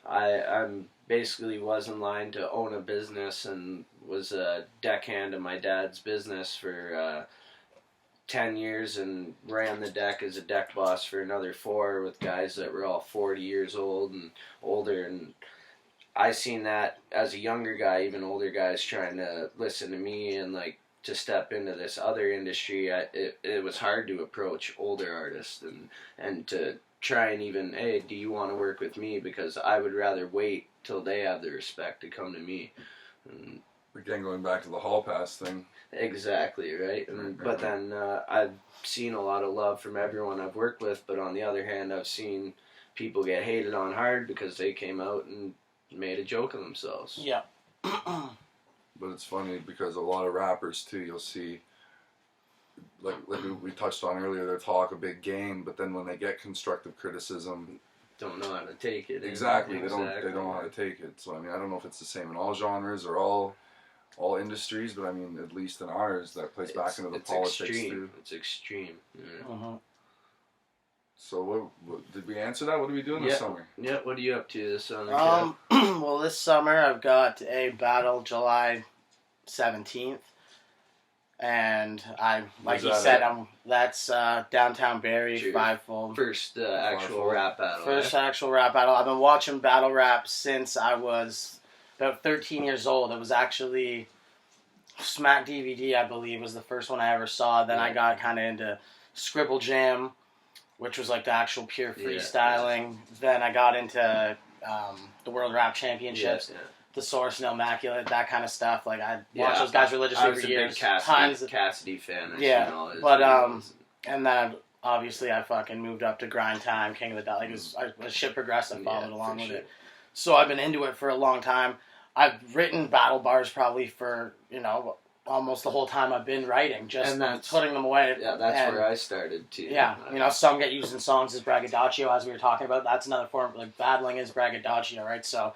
I'm basically was in line to own a business and was a deckhand in my dad's business for 10 years and ran the deck as a deck boss for another 4 with guys that were all 40 years old and older, and I seen that as a younger guy, even older guys trying to listen to me and like to step into this other industry. It was hard to approach older artists and to try and even, hey, do you want to work with me? Because I would rather wait till they have the respect to come to me. And again, going back to the hall pass thing. Exactly, right? But then I've seen a lot of love from everyone I've worked with, but on the other hand, I've seen people get hated on hard because they came out and made a joke of themselves. Yeah. But it's funny because a lot of rappers too, you'll see, like we touched on earlier, they talk a big game, but then when they get constructive criticism, don't know how to take it. Exactly, they don't know how to take it. So I mean, I don't know if it's the same in all genres or all industries, but I mean, at least in ours, that plays back into the politics extreme. too. It's extreme. Yeah. So what did we answer that? What are we doing this summer? Yeah, what are you up to this summer? Well, this summer I've got a battle July 17th, and like you said, that's downtown Barrie, Sure. Fivefold. First actual rap battle. First actual rap battle. I've been watching battle rap since I was about 13 years old. It was actually Smack DVD, I believe, was the first one I ever saw. Then I got kind of into Scribble Jam, which was like the actual pure freestyling. Then I got into the World Rap Championships, the Source and Immaculate, that kind of stuff. Like I watched those guys religiously for years. I was a big Cassidy fan. But and then obviously I fucking moved up to Grind Time, King of the Dot. Like I was shit progressive, followed along with it. So I've been into it for a long time. I've written battle bars probably for almost the whole time I've been writing, just putting them away. Yeah, that's where I started too. Yeah, some get used in songs as braggadocio, as we were talking about. That's another form, like battling is braggadocio, right? So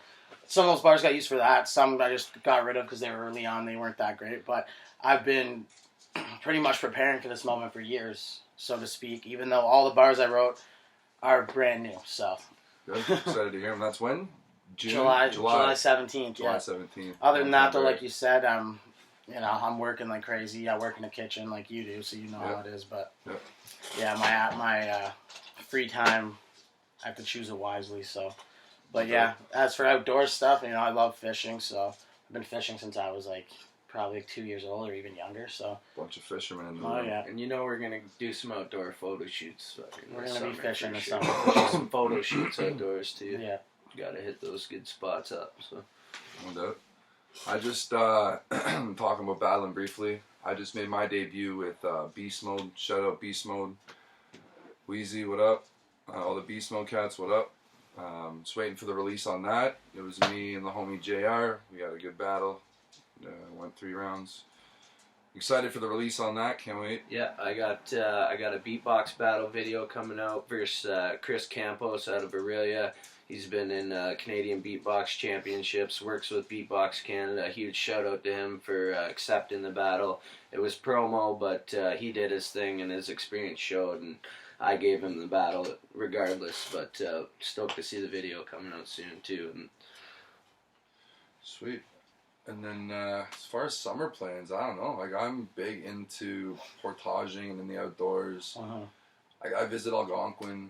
some of those bars got used for that. Some I just got rid of because they were early on. They weren't that great. But I've been pretty much preparing for this moment for years, so to speak. Even though all the bars I wrote are brand new, so. Good. Excited to hear them. That's when? June? July 17th. July Yeah. 17th. Other than that, though, Barrie. like you said, I'm working like crazy. I work in the kitchen like you do, so you know how it is. But yeah, my free time, I have to choose it wisely. So, but yeah, as for outdoor stuff, I love fishing. So I've been fishing since I was like probably 2 years old or even younger. So Bunch of fishermen in the oh room. yeah, And we're gonna do some outdoor photo shoots. we're gonna be fishing for this sure. summer. Some photo shoots outdoors too. Yeah. Gotta hit those good spots up. So. No doubt. I just, talking about battling briefly, I just made my debut with Beast Mode. Shout out Beast Mode. Wheezy, what up? All the Beast Mode cats, what up? Just waiting for the release on that. It was me and the homie JR. We had a good battle. Went 3 rounds. Excited for the release on that. Can't wait. Yeah, I got a beatbox battle video coming out versus Chris Campos out of Aurelia. He's been in Canadian Beatbox Championships, works with Beatbox Canada. A huge shout out to him for accepting the battle. It was promo, but he did his thing and his experience showed, and I gave him the battle regardless. But stoked to see the video coming out soon too. And Sweet. And then as far as summer plans, I don't know. Like I'm big into portaging and in the outdoors. I visit Algonquin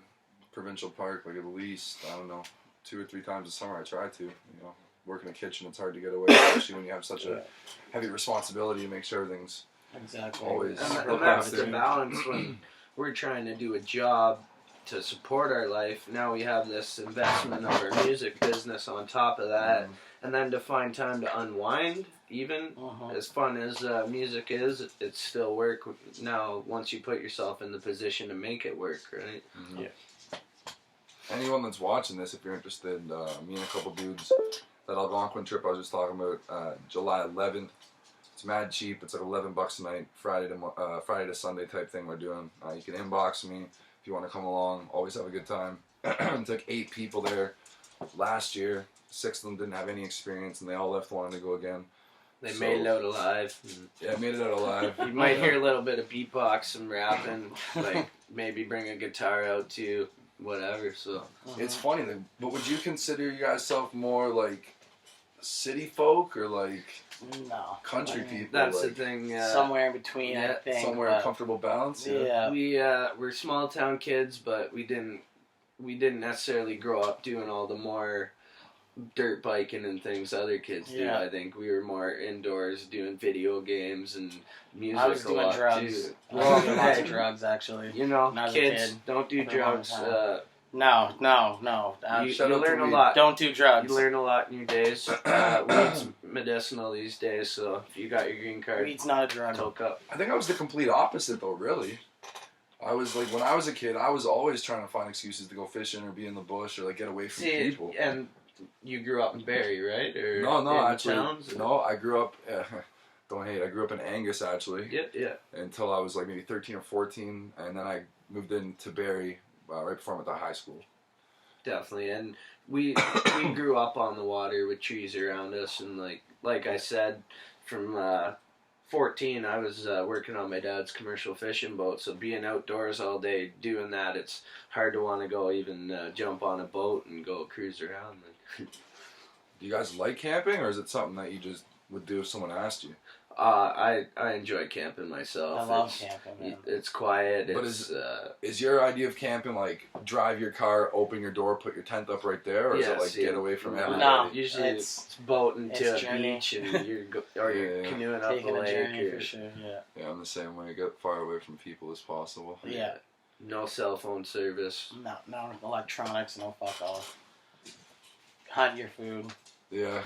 Provincial Park like at least, I don't know, 2 or 3 times a summer. I try to. Work in the kitchen, it's hard to get away, especially when you have such a heavy responsibility to make sure everything's Exactly. always. And that's the balance when we're trying to do a job to support our life. Now we have this investment of our music business on top of that, and then to find time to unwind. Even as fun as music is, it's still work. Now, once you put yourself in the position to make it work, right? Yeah. Anyone that's watching this, if you're interested, me and a couple dudes, that Algonquin trip I was just talking about, July 11th. It's mad cheap. It's like $11 a night, Friday to Sunday type thing we're doing. You can inbox me if you want to come along. Always have a good time. It took 8 people there last year. 6 of them didn't have any experience, and they all left wanting to go again. They made it out alive. Yeah, made it out alive. You might hear a little bit of beatbox and rapping, like maybe bring a guitar out too, whatever. So It's funny, but would you consider yourself more like city folk or like country people? That's like, the thing. Somewhere in between, I think. somewhere a comfortable balance. Yeah. We're small town kids, but we didn't necessarily grow up doing all the more dirt biking and things other kids do. I think we were more indoors doing video games and music. I was a doing lot drugs. too. Well, lots of drugs actually. You know, When I was a kids kid. don't do For a long drugs. time. No. You learn a weed. lot. Don't do drugs. You learn a lot in your days. Weed's medicinal these days, so if you got your green card, Weed's not a drug. toke up. I think I was the complete opposite though, really. I was like, when I was a kid, I was always trying to find excuses to go fishing or be in the bush or like get away from people. And you grew up in Barrie, right? Or No, in actually, towns? no. I grew up. Don't hate. I grew up in Angus actually. Yeah. Until I was like maybe 13 or 14, and then I moved into Barrie right before I went to high school. Definitely, and we grew up on the water with trees around us, and like I said, from 14, I was working on my dad's commercial fishing boat, so being outdoors all day doing that, it's hard to want to go even jump on a boat and go cruise around. Do you guys like camping, or is it something that you just would do if someone asked you? I enjoy camping myself. I love camping, man. It's quiet. But It's is your idea of camping like drive your car, open your door, put your tent up right there, or is it like get away from everybody? No. Usually it's boating to it's a journey. beach and you're canoeing up Taking a a lake. journey Or, for sure. Yeah. Yeah, I'm the same way. Get far away from people as possible. Yeah. no cell phone service. No electronics. No fuck off. Hunt your food. Yeah.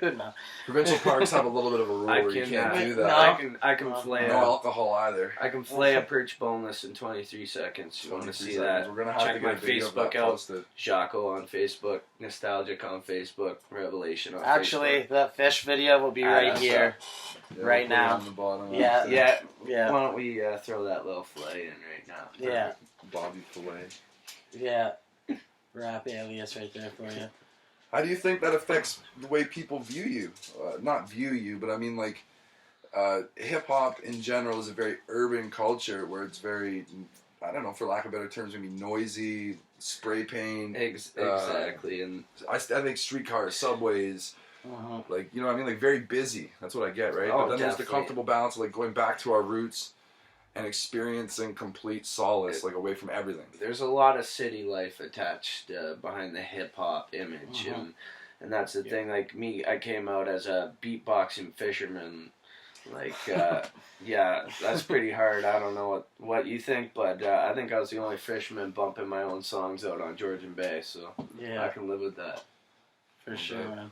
No. Provincial parks have a little bit of a rule where you can't do that. I can flay No alcohol either. I can flay a perch boneless in 23 seconds. You want to 23 see seconds. that? We're gonna have Check to my get a video of Facebook that out. posted. Jac-O on Facebook, Knostalgik on Facebook, Revelation on Actually, Facebook. the fish video will be right here. Yeah, Right we'll put it now. on the bottom. Yeah. Yeah. Why don't we throw that little fillet in right now? Yeah. Bobby Filet. Yeah. Rap alias right there for you. How do you think that affects the way people view you? Not view you, but I mean like hip hop in general is a very urban culture where it's very, I don't know, for lack of better terms, maybe noisy, spray paint. Exactly, and I think streetcars, subways, like, you know what I mean, like very busy. That's what I get, right? Oh, but then there's the definitely. comfortable balance of like going back to our roots and experiencing complete solace, like away from everything. There's a lot of city life attached behind the hip hop image, and that's the thing. Like me, I came out as a beatboxing fisherman. Like, yeah, that's pretty hard. I don't know what you think, but I think I was the only fisherman bumping my own songs out on Georgian Bay, so I can live with that. For sure, man.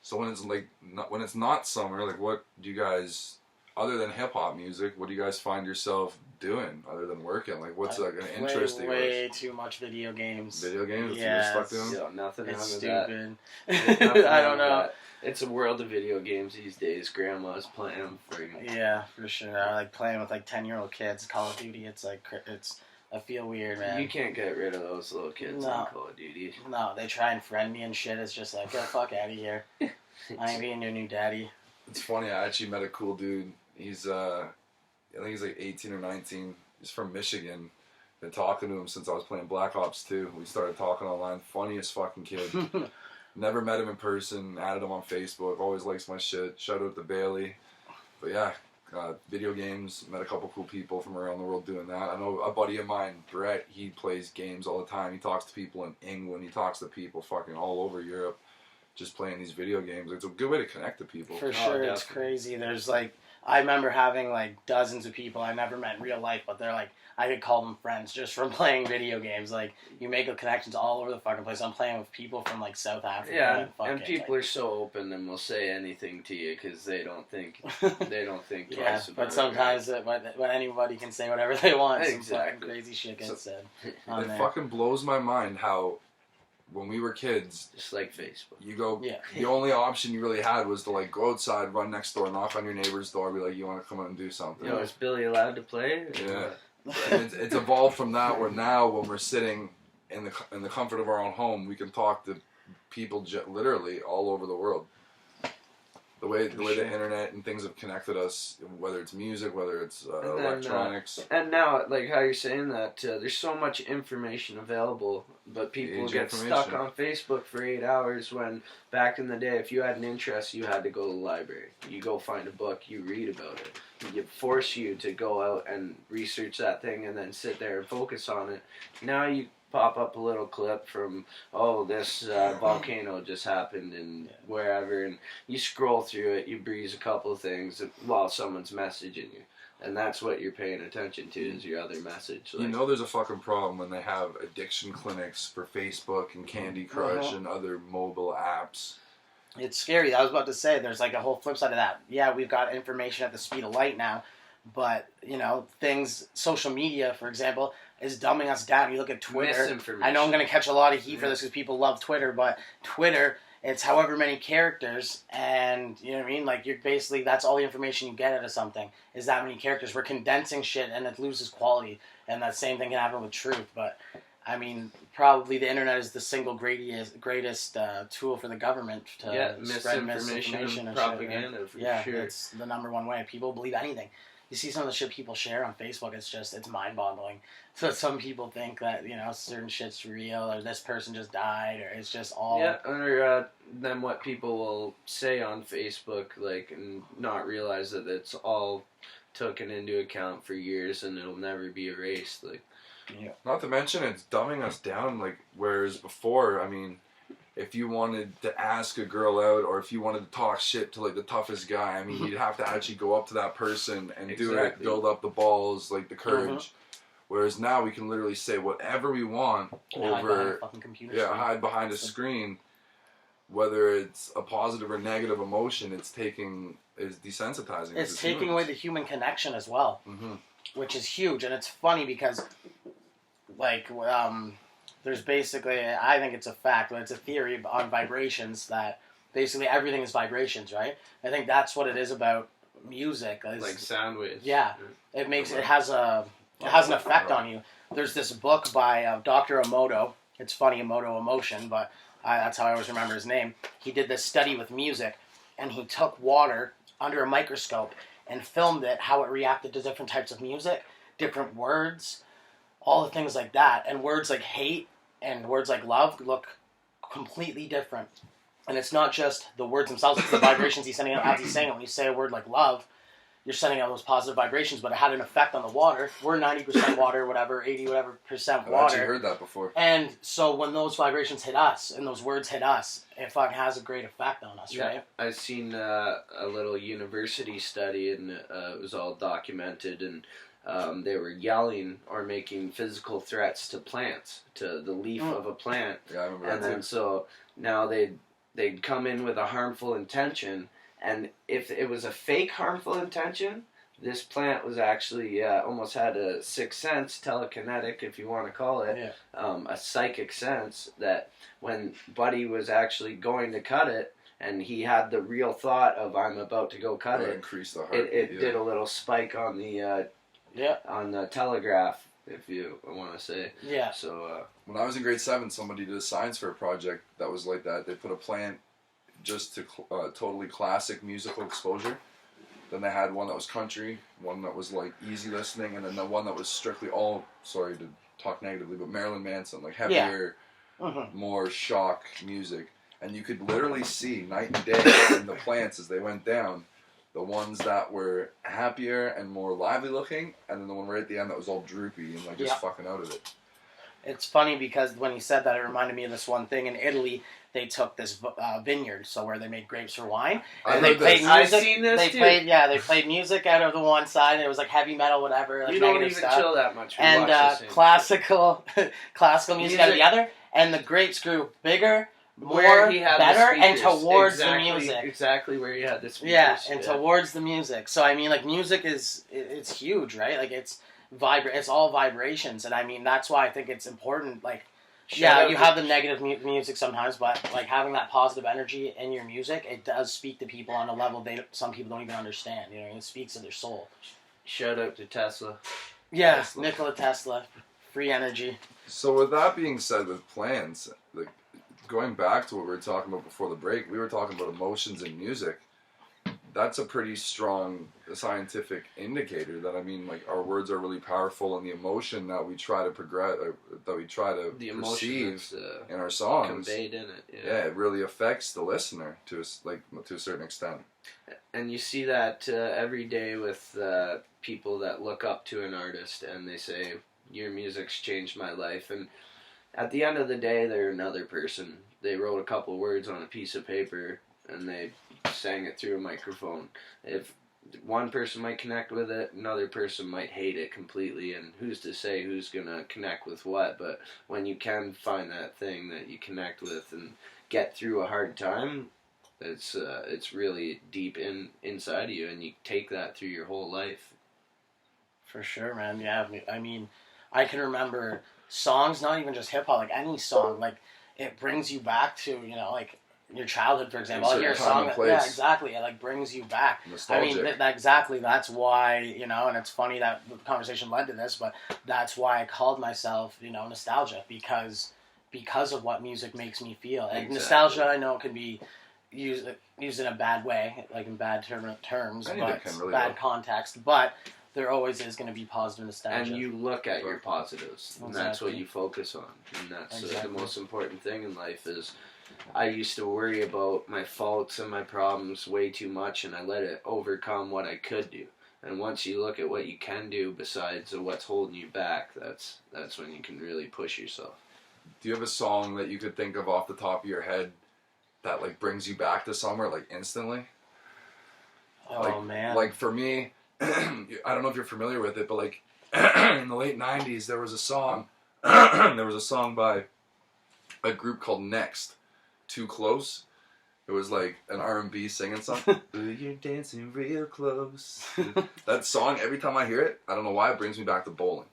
So when it's like when it's not summer, like what do you guys, other than hip hop music, what do you guys find yourself doing other than working? Like what's like an interest of yours? Way too much video games. Video games? Yeah, You're stuck to them? Yo, nothing wrong It's with that. stupid. I don't know. It's a world of video games these days. Grandma's playing them for you. Yeah, for sure. I like playing with like 10-year-old kids. Call of Duty. It's like I feel weird, man. You can't get rid of those little kids on Call of Duty. No, they try and friend me and shit. It's just like, get the fuck out of here. I ain't being your new daddy. It's funny, I actually met a cool dude. He's I think he's like 18 or 19. He's from Michigan. Been talking to him since I was playing Black Ops 2. We started talking online. Funniest fucking kid. Never met him in person. Added him on Facebook. Always likes my shit. Shout out to Bailey. But yeah, video games. Met a couple cool people from around the world doing that. I know a buddy of mine, Brett. He plays games all the time. He talks to people in England. He talks to people fucking all over Europe. Just playing these video games. It's a good way to connect to people. For sure, it's crazy. There's like, I remember having like dozens of people I never met in real life, but they're like, I could call them friends just from playing video games. Like, you make connections all over the fucking place. I'm playing with people from like South Africa. Yeah, and people are so open and will say anything to you because they don't think twice about it. But sometimes when anybody can say whatever they want, some Exactly. fucking crazy shit gets said. It fucking blows my mind how when we were kids, just like Facebook, you go. Yeah. The only option you really had was to like go outside, run next door, knock on your neighbor's door, be like, "You want to come out and do something?" Is Billy allowed to play? Yeah. It's evolved from that where now when we're sitting in the comfort of our own home, we can talk to people literally all over the world. The way the internet and things have connected us, whether it's music, whether it's electronics. And now, like how you're saying that, there's so much information available, but people get stuck on Facebook for 8 hours when back in the day, if you had an interest, you had to go to the library. You go find a book, you read about it. It force you to go out and research that thing and then sit there and focus on it. Now you pop up a little clip from, this volcano just happened and wherever, and you scroll through it, you breeze a couple of things while someone's messaging you. And that's what you're paying attention to is your other message. Like, there's a fucking problem when they have addiction clinics for Facebook and Candy Crush and other mobile apps. It's scary. I was about to say, there's like a whole flip side of that. Yeah, we've got information at the speed of light now, but, social media, for example, is dumbing us down. You look at Twitter. I know I'm going to catch a lot of heat for this because people love Twitter, but Twitter, it's however many characters, and, you know what I mean? Like, you're basically, that's all the information you get out of something, is that many characters. We're condensing shit, and it loses quality, and that same thing can happen with truth, but... I mean, probably the internet is the single greatest tool for the government to spread misinformation and propaganda. Shit, right? Sure. It's the number one way. People believe anything. You see some of the shit people share on Facebook, it's mind-boggling. So some people think that, certain shit's real, or this person just died, or it's just all... Yeah, or then what people will say on Facebook, and not realize that it's all taken into account for years and it'll never be erased, Yeah. Not to mention it's dumbing us down, whereas before, if you wanted to ask a girl out or if you wanted to talk shit to the toughest guy, you'd have to actually go up to that person and do it, build up the balls, the courage. Whereas now we can literally say whatever we want over, hide behind a screen. Whether it's a positive or negative emotion, is desensitizing. It's taking away the human connection as well. Which is huge, and it's funny because, there's basically, I think it's a fact, but it's a theory on vibrations that basically everything is vibrations, right? I think that's what it is about music. Like sound waves. Yeah, it has an effect on you. There's this book by Dr. Emoto. It's funny, Emoto Emotion, but that's how I always remember his name. He did this study with music, and he took water under a microscope and filmed it, how it reacted to different types of music, different words, all the things like that. And words like hate and words like love look completely different. And it's not just the words themselves, it's the vibrations he's sending out as he's saying it. When you say a word like love, you're sending out those positive vibrations, but it had an effect on the water. We're 90% water, whatever, 80 whatever percent water. I've actually heard that before. And so when those vibrations hit us and those words hit us, it fucking has a great effect on us, right? I've seen a little university study, and it was all documented, and they were yelling or making physical threats to plants, to the leaf of a plant. Yeah, I remember and that then so now they'd come in with a harmful intention. And if it was a fake harmful intention, this plant was actually almost had a sixth sense, telekinetic, if you want to call it, a psychic sense that when Buddy was actually going to cut it, and he had the real thought of I'm about to go cut it, increase the heart. It did a little spike on the on the telegraph, if you want to say. Yeah. So when I was in grade 7, somebody did a science fair project that was like that. They put a plant just to totally classic musical exposure. Then they had one that was country, one that was like easy listening, and then the one that was strictly all, sorry to talk negatively, but Marilyn Manson, like heavier, more shock music. And you could literally see night and day in the plants as they went down, the ones that were happier and more lively looking, and then the one right at the end that was all droopy and like just fucking out of it. It's funny because when he said that, it reminded me of this one thing in Italy. They took this vineyard, so where they made grapes for wine, and they played music. I've seen this too. They played music out of the one side, and it was like heavy metal, whatever. Like you don't even stuff. chill that much. And classical music out of the other, and the grapes grew bigger, more, better, and towards the music. Exactly where you had the speakers. Yeah, and towards the music. So I mean, like music it's huge, right? Like it's all vibrations, and I mean that's why I think it's important. Like. You have the negative music sometimes, but like having that positive energy in your music, it does speak to people on a level some people don't even understand. You know, it speaks to their soul. Shout out to Tesla. Yeah, Nikola Tesla, free energy. So with that being said, with plans, like going back to what we were talking about before the break, we were talking about emotions in music. That's a pretty strong scientific indicator that, I mean, like our words are really powerful, and the emotion that we try to perceive in our songs, conveyed in it. Yeah, it really affects the listener to a certain extent. And you see that every day with people that look up to an artist and they say, "Your music's changed my life." And at the end of the day, they're another person. They wrote a couple words on a piece of paper and they sang it through a microphone. If one person might connect with it, another person might hate it completely, and who's to say who's gonna connect with what? But when you can find that thing that you connect with and get through a hard time, it's really deep inside of you, and you take that through your whole life. For sure, man. Yeah, I mean, I can remember songs, not even just hip hop, like any song, like it brings you back to, you know, like your childhood, for example. I'll hear a song exactly. It like brings you back. Nostalgic. I mean, exactly. That's why, you know, and it's funny that the conversation led to this, but that's why I called myself, you know, Nostalgia, because of what music makes me feel. And nostalgia, I know, can be used in a bad way, like in bad terms, but bad context. But there always is going to be positive nostalgia. And you look at your positives, and that's what you focus on. And that's the most important thing in life is, I used to worry about my faults and my problems way too much, and I let it overcome what I could do. And once you look at what you can do besides what's holding you back, that's when you can really push yourself. Do you have a song that you could think of off the top of your head that like brings you back to somewhere like instantly? Man. Like for me, I don't know if you're familiar with it, but like in the late 90s there was a song by a group called Next, Too Close. It was like an R&B singing song. Ooh, you're dancing real close. That song, every time I hear it, I don't know why, it brings me back to bowling.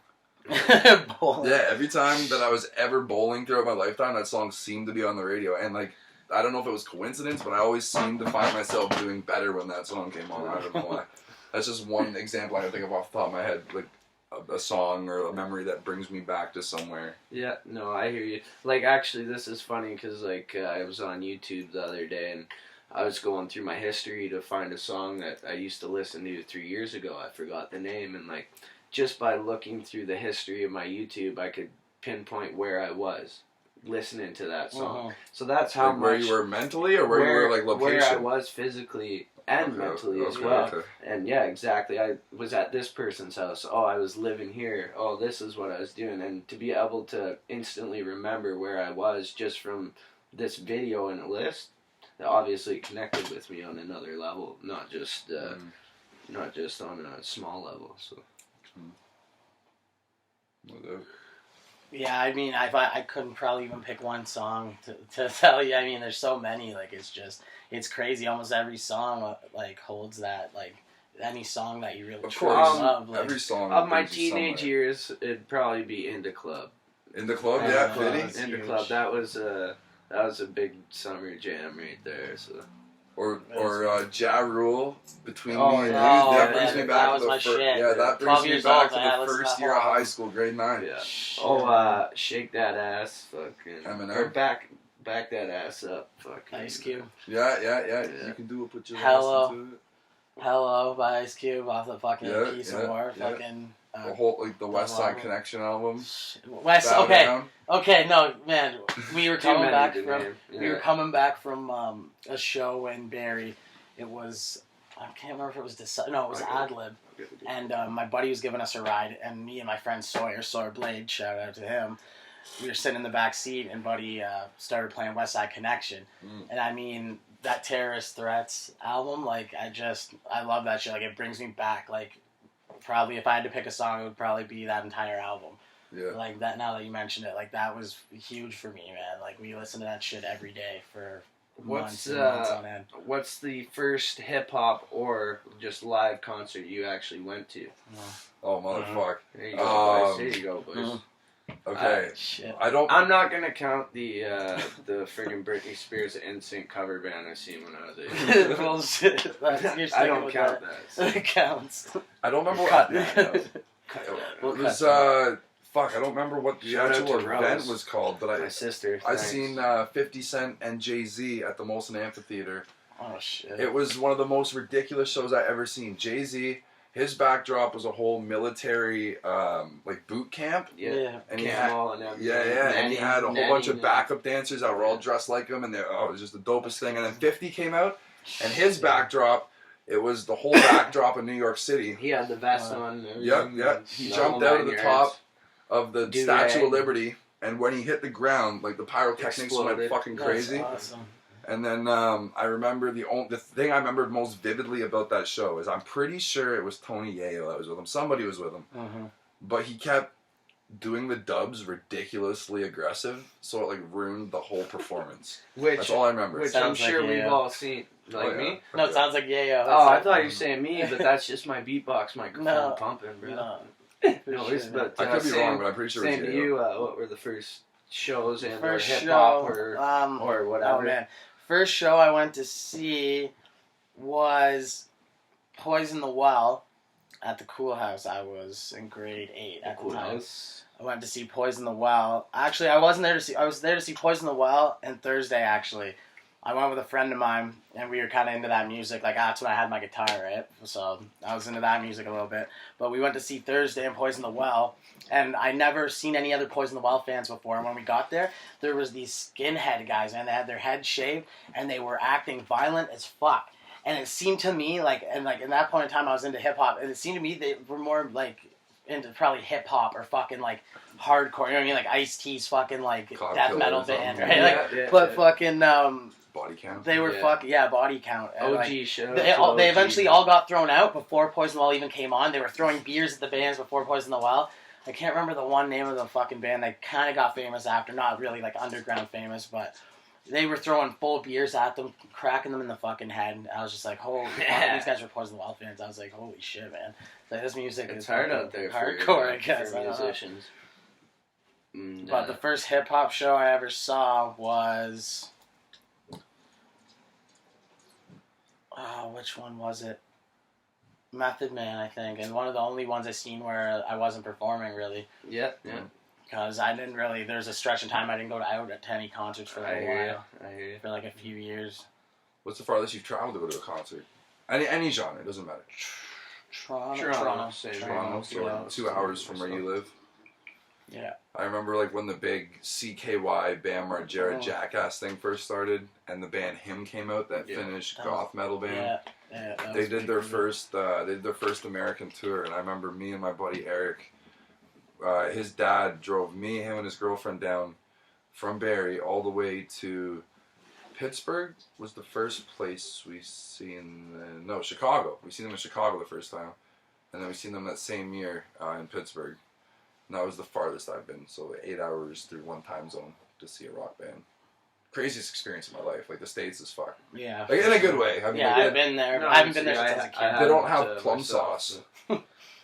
Bowling. Yeah, every time that I was ever bowling throughout my lifetime, that song seemed to be on the radio. And like, I don't know if it was coincidence, but I always seemed to find myself doing better when that song came on. I don't know why. That's just one example I can think of off the top of my head. Like, a song or a memory that brings me back to somewhere. Yeah, no, I hear you. Like, actually, this is funny because, like, I was on YouTube the other day, and I was going through my history to find a song that I used to listen to 3 years ago. I forgot the name, and like just by looking through the history of my YouTube, I could pinpoint where I was listening to that song. So that's how like where much you were mentally, or where you were like location. Where I was physically and mentally as well. Okay. And yeah, exactly. I was at this person's house. Oh, I was living here. Oh, this is what I was doing. And to be able to instantly remember where I was just from this video and a list, that obviously connected with me on another level, not just on a small level. So. No doubt. Yeah, I mean, I couldn't probably even pick one song to tell you. I mean, there's so many. Like, it's crazy. Almost every song like holds that, like any song that you really truly love. Like, every song of my teenage years, it'd probably be In the Club. In the Club, yeah, In the Club. That was a big summer jam right there. So. Or Ja Rule, Between Me and You. Oh, That brings me back to the first. Yeah, that brings me back to the first year of high school, grade 9. Yeah. Oh, Shake That Ass, fucking. Eminem. Or back that ass up, fucking. Ice Cube. Yeah. You can do it. Put your Hello. ass into it. Hello by Ice Cube off the fucking Peace and War. Yeah. Fucking. The whole the West Side Connection album. Okay, no, man. We were coming back from Yeah. we were coming back from a show in Barrie. It was I can't remember if it was it was Ad Lib. And my buddy was giving us a ride, and me and my friend Sawyer Blade, shout out to him. We were sitting in the back seat, and Buddy started playing West Side Connection, and I mean that Terrorist Threats album, like I love that shit. Like it brings me back, like. Probably if I had to pick a song, it would probably be that entire album. Yeah. Like that. Now that you mentioned it, like that was huge for me, man. Like we listened to that shit every day for months and months on end. What's the first hip hop or just live concert you actually went to? Oh motherfuck! There you go, boys. There you go, boys. Okay, shit. I'm not gonna count the friggin' Britney Spears NSYNC cover band I seen when I was 8. Bullshit. I don't count that. It counts. I don't remember Cut what that. it was. Fuck, I don't remember what the Shout out actual to event Rose. was called, but My sister. I thanks. seen 50 Cent and Jay-Z at the Molson Amphitheater. Oh shit. It was one of the most ridiculous shows I ever seen. Jay-Z, his backdrop was a whole military like boot camp. Yeah. And he Camel had, and everything. and he had a whole bunch of Nanny. backup dancers that were all dressed like him, and it was just the dopest thing. And then 50 came out, and his backdrop, it was the whole backdrop of New York City. He had the vest on. Yeah. He jumped out of the top of the Statue of Liberty, and when he hit the ground, like the pyrotechnics went fucking crazy. That's awesome. And then I remember the thing I remember most vividly about that show is I'm pretty sure it was Tony Yayo that was with him. Somebody was with him, but he kept doing the dubs ridiculously aggressive, so it like ruined the whole performance. That's all I remember. Which I'm Sounds sure like we've Yayo. all seen. Like yeah. me? No, it sounds like Yayo. Oh, I thought you were saying me, but that's just my beatbox microphone pumping, bro. No. No, it's but I could be same, wrong, but I'm pretty sure it same was to Yayo. you. What were the first shows in First hip hop show, or whatever? Oh man, first show I went to see was Poison the Well at the Cool House. I was in grade 8 at the time. I went to see Poison the Well. Actually, I wasn't there to see. I was there to see Poison the Well, and Thursday actually, I went with a friend of mine, and we were kind of into that music. Like that's when I had my guitar, right? So I was into that music a little bit. But we went to see Thursday and Poison the Well, and I never seen any other Poison the Well fans before. And when we got there was these skinhead guys, man. They had their heads shaved, and they were acting violent as fuck. And it seemed to me like in that point in time, I was into hip hop, and it seemed to me they were more like into probably hip hop or fucking like hardcore. You know what I mean? Like Ice-T's fucking like Cloud death Killer metal or something. band, right? But fucking Body count. they were fucking body count. And, OG show. they eventually all got thrown out before Poison the Well even came on. They were throwing beers at the bands before Poison the Well. I can't remember the one name of the fucking band. They kind of got famous after, not really like underground famous, but they were throwing full beers at them, cracking them in the fucking head. And I was just like, holy fuck, these guys were Poison the Well fans. I was like, holy shit, man. Like, this music It's is hard out there hardcore, I guess. for musicians. But the first hip hop show I ever saw was, which one was it? Method Man, I think, and one of the only ones I seen where I wasn't performing really, Yeah. because I didn't really. There's a stretch in time I didn't go out to any concerts for a I little hear while, you. for like a few years. What's the farthest you've traveled to go to a concert? Any genre, it doesn't matter. Toronto. Toronto, so Yeah. 2 hours from where you live. Yeah. I remember like when the big CKY Bam Margera Jackass thing first started, and the band Him came out, that Finnish goth metal band. Yeah. They did their first American tour, and I remember me and my buddy Eric, his dad drove me, him, and his girlfriend down from Barrie all the way to Pittsburgh. Was the first place we seen. No, Chicago. We seen them in Chicago the first time, and then we seen them that same year in Pittsburgh. And that was the farthest I've been. So 8 hours through one time zone to see a rock band. Craziest experience of my life. Like the States is fuck. Yeah. Like in a good way. I mean, like, I've been there. No, I haven't been there since I was a kid. They don't have plum sauce.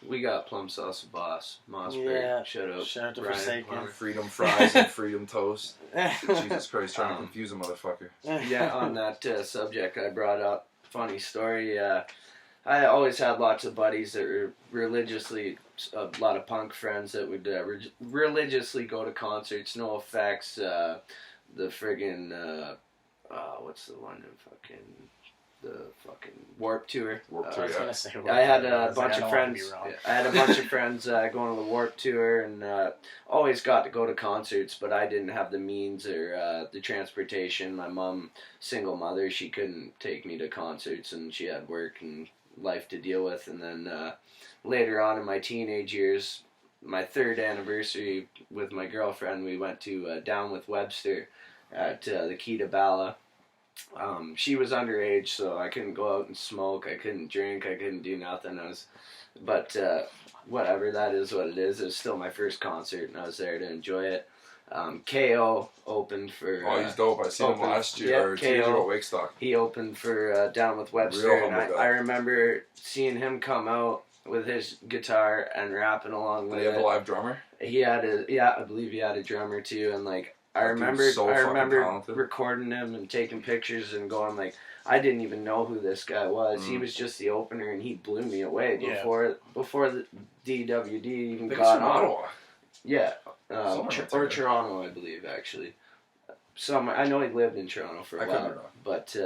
We got plum sauce with Boss. Mossberg. Yeah. Shout out to Ryan. Forsaken. Freedom fries and freedom toast. Jesus Christ, trying to confuse a motherfucker. Yeah, on that subject, I brought up funny story. I always had lots of buddies that were religiously, a lot of punk friends that would religiously go to concerts. No Effects, the friggin' what's the one in the fucking Warped Tour. Warped I Tour, was yeah. gonna say I had a bunch I of don't friends. wanna be wrong. I had a bunch of friends going to the Warped Tour, and always got to go to concerts. But I didn't have the means or the transportation. My mom, single mother, she couldn't take me to concerts, and she had work and life to deal with. And then later on in my teenage years, my 3rd anniversary with my girlfriend, we went to Down with Webster at the Key to Bala. She was underage, so I couldn't go out and smoke. I couldn't drink. I couldn't do nothing. But whatever. That is what it is. It was still my first concert, and I was there to enjoy it. KO opened for. Oh, he's dope. I seen him last year, or 2 years ago at Wakestock. He opened for Down with Webster, Real and humble guy. I remember seeing him come out with his guitar and rapping along with Did he have it. a live drummer? He had I believe he had a drummer too, and like I That dude's remember so fucking talented. recording him and taking pictures and going like, I didn't even know who this guy was. He was just the opener, and he blew me away before the DWD even I think got it's from on. Ottawa. Yeah, Somewhere or in Toronto, I believe actually. Somewhere, I know he lived in Toronto for a I could be while, wrong. but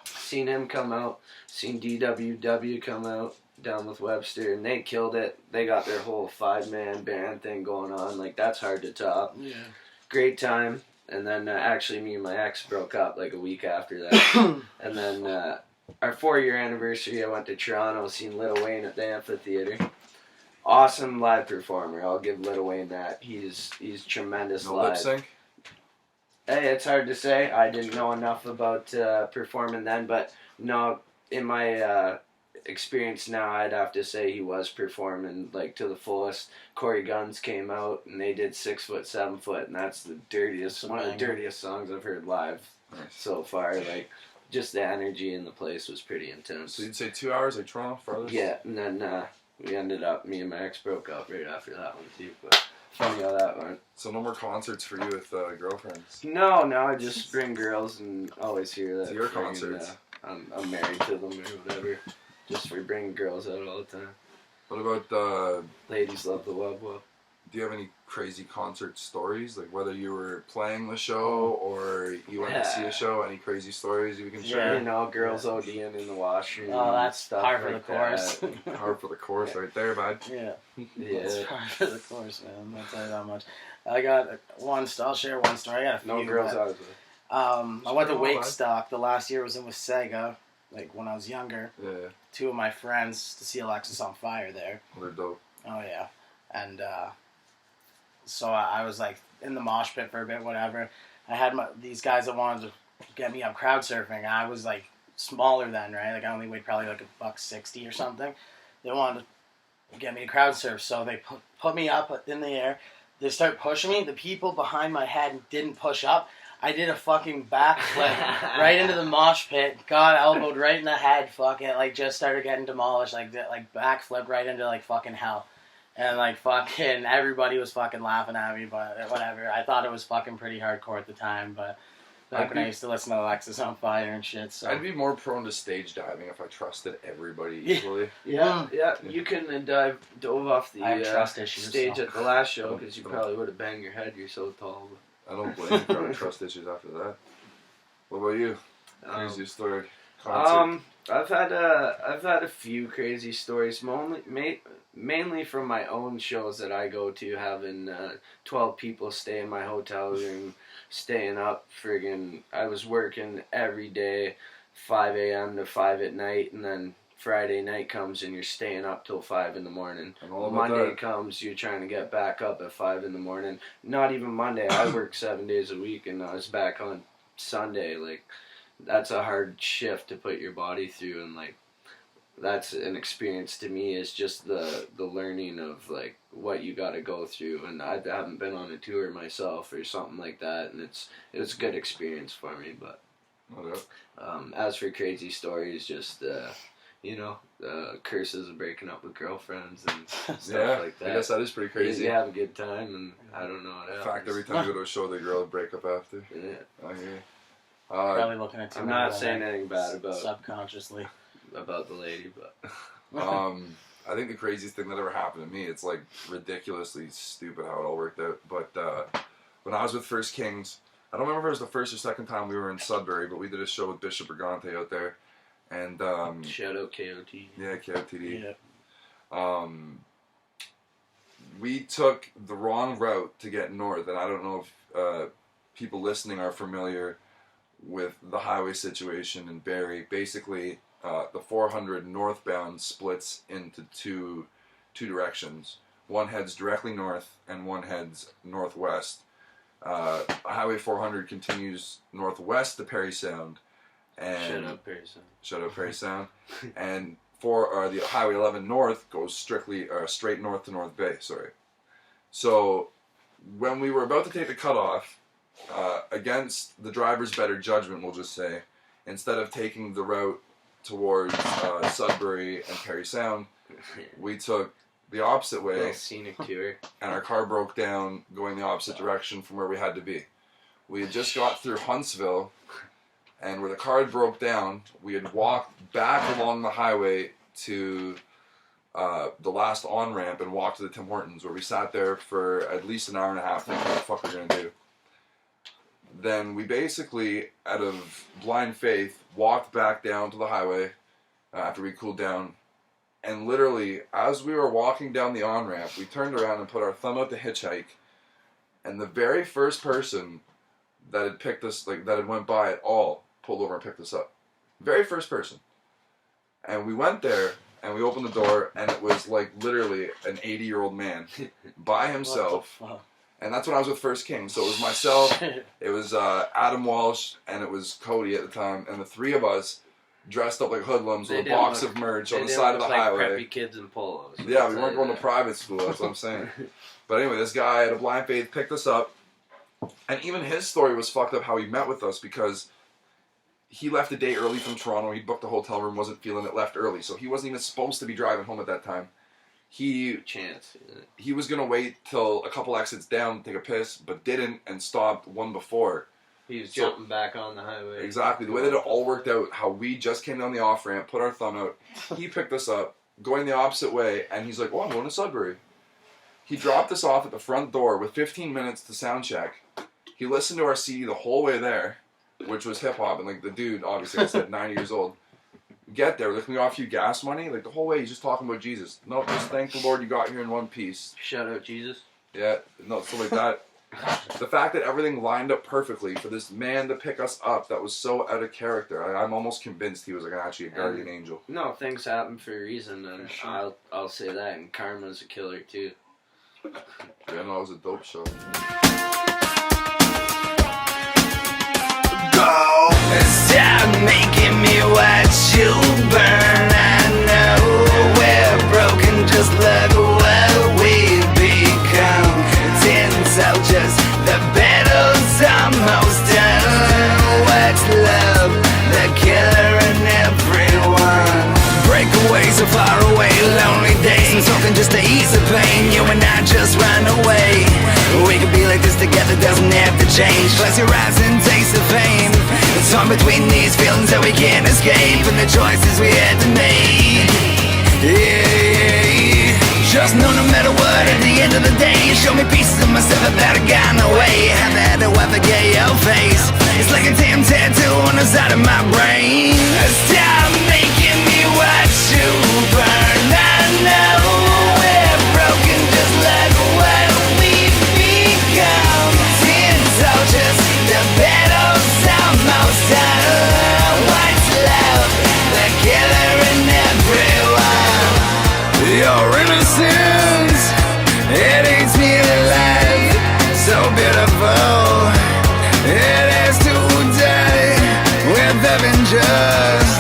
seen him come out, seen DWW come out, Down with Webster, and they killed it. They got their whole 5-man band thing going on. Like, that's hard to top. Yeah. Great time. And then actually me and my ex broke up like a week after that. And then our 4-year anniversary, I went to Toronto, seen Lil Wayne at the amphitheater. Awesome live performer. I'll give Lil Wayne that. He's tremendous No live. lip sync? Hey, it's hard to say. I didn't know enough about performing then, but no, in my experience now, I'd have to say he was performing like to the fullest. Corey Guns came out and they did 6 foot, 7 foot, and that's the dirtiest, one of the dirtiest songs I've heard live so far. Like, just the energy in the place was pretty intense. So you'd say 2 hours, like Toronto, farthest? Yeah, and then we ended up, me and my ex broke up right after that one too, but funny how that went. So no more concerts for you with girlfriends? No, I just bring girls and always hear that. To your friggin', concerts? I'm married to them or whatever. Just for bringing girls out all the time. What about, Ladies love the wub wub. do you have any crazy concert stories? Like whether you were playing the show or you went to see a show, any crazy stories you can share? You know, girls ODing in the washroom. Oh, that's stuff par for like the course. that. Hard for the course right there, bud. Yeah. Yeah. That's par for the course, man. I'll tell you that much. I got I'll share one story. I got a few. No girls but, out of it. I went to Sure, bud. Wakestock. The last year was in Wasaga, like when I was younger. Yeah, 2 of my friends to see Alexis on Fire there. they're dope. Oh yeah, and so I was like in the mosh pit for a bit, whatever. I had these guys that wanted to get me up crowd surfing. I was like smaller then, right? Like I only weighed probably like $160 or something. They wanted to get me to crowd surf, so they put me up in the air. They start pushing me. The people behind my head didn't push up. I did a fucking backflip right into the mosh pit. Got elbowed right in the head. Fucking like just started getting demolished. Like backflip right into like fucking hell. And like fucking everybody was fucking laughing at me, but whatever. I thought it was fucking pretty hardcore at the time, but back when I used to listen to Alexis on Fire and shit. So I'd be more prone to stage diving if I trusted everybody equally. Yeah, you couldn't have dove off the I have trust issues, stage so. at the last show because you probably would have banged your head. You're so tall. I don't blame you for having trust issues after that. What about you? Craziest story. Concert. I've had a few crazy stories, mainly from my own shows that I go to, having 12 people stay in my hotel room, staying up. I was working every day, 5 a.m. to 5 at night, and then Friday night comes and you're staying up till 5 in the morning. Monday comes, you're trying to get back up at 5 in the morning. Not even Monday. I work 7 days a week, and I was back on Sunday. Like, that's a hard shift to put your body through, and like, that's an experience to me. Is just the learning of like what you got to go through. And I haven't been on a tour myself or something like that, and it was a good experience for me. But as for crazy stories, just curses of breaking up with girlfriends and stuff like that. I guess that is pretty crazy. You have a good time, and I don't know what happens. In fact, every time you go to a show, the girl would break up after. Yeah. I hear you. Probably looking at. I'm not saying anything bad about subconsciously about the lady, but I think the craziest thing that ever happened to me, it's like ridiculously stupid how it all worked out. But when I was with First Kings, I don't remember if it was the first or second time we were in Sudbury, but we did a show with Bishop Brigante out there. And shout out KOT. Yeah, KOTD. Yeah. We took the wrong route to get north, and I don't know if people listening are familiar with the highway situation in Barrie. Basically, the 400 northbound splits into two directions. One heads directly north, and one heads northwest. Highway 400 continues northwest to Parry Sound. And Shut up, Parry Sound. And the Highway 11 North goes straight north to North Bay. Sorry. So when we were about to take the cutoff, against the driver's better judgment, we'll just say, instead of taking the route towards Sudbury and Parry Sound, we took the opposite way. Little scenic tour. And our car broke down going the opposite direction from where we had to be. We had just got through Huntsville. And where the car had broke down, we had walked back along the highway to the last on-ramp and walked to the Tim Hortons, where we sat there for at least an hour and a half thinking what the fuck we're going to do. Then we basically, out of blind faith, walked back down to the highway after we cooled down. And literally, as we were walking down the on-ramp, we turned around and put our thumb out to hitchhike. And the very first person that had picked us, that had went by at all, pulled over and picked us up. Very first person. And we went there, and we opened the door, and it was like literally an 80-year-old man by himself. And that's when I was with First King. So it was myself, it was Adam Walsh, and it was Cody at the time. And the three of us dressed up like hoodlums with a box of merch on the side of the highway. Preppy kids in polos. Yeah, we weren't going to private school, that's what I'm saying. But anyway, this guy at a blind faith picked us up. And even his story was fucked up how he met with us, because he left a day early from Toronto. He booked a hotel room, wasn't feeling it, left early. So he wasn't even supposed to be driving home at that time. He was going to wait till a couple exits down to take a piss, but didn't, and stopped one before. He was jumping back on the highway. Exactly. The way that it all worked out, how we just came down the off-ramp, put our thumb out, he picked us up, going the opposite way, and he's like, oh, I'm going to Sudbury. He dropped us off at the front door with 15 minutes to sound check. He listened to our CD the whole way there, which was hip-hop, and like the dude, obviously, I said 90 years old. Get there, like, can we offer you gas money? Like, the whole way he's just talking about Jesus. No, just thank the Lord you got here in one piece. Shout out Jesus. Yeah, no, so like that. The fact that everything lined up perfectly for this man to pick us up, that was so out of character. I'm almost convinced he was like actually a guardian angel. No, things happen for a reason, and I'll say that, and karma's a killer too. Yeah, no, it was a dope show. Go! Stop making me watch you burn. I know we're broken, just look what we've become. 10 soldiers, the battle's almost done. What's love? The killer in everyone. Breakaways so far away, lonely days. I'm talking just to ease the pain. You and I just run away. We could be like this together, doesn't have to change. Close your eyes and taste the fame. It's on between these feelings that we can't escape, and the choices we had to make. Yeah. Just know no matter what But at the end of the day, you show me pieces of myself that have gotten away. Haven't had to ever get your face. It's like a damn tattoo on the side of my brain. Stop making me watch you burn. I know we're broken just like what we've become. Tin soldiers, the battle's almost done. What's love? The killer in everyone. Your innocence, it eats me alive. So beautiful, it has to die with heaven just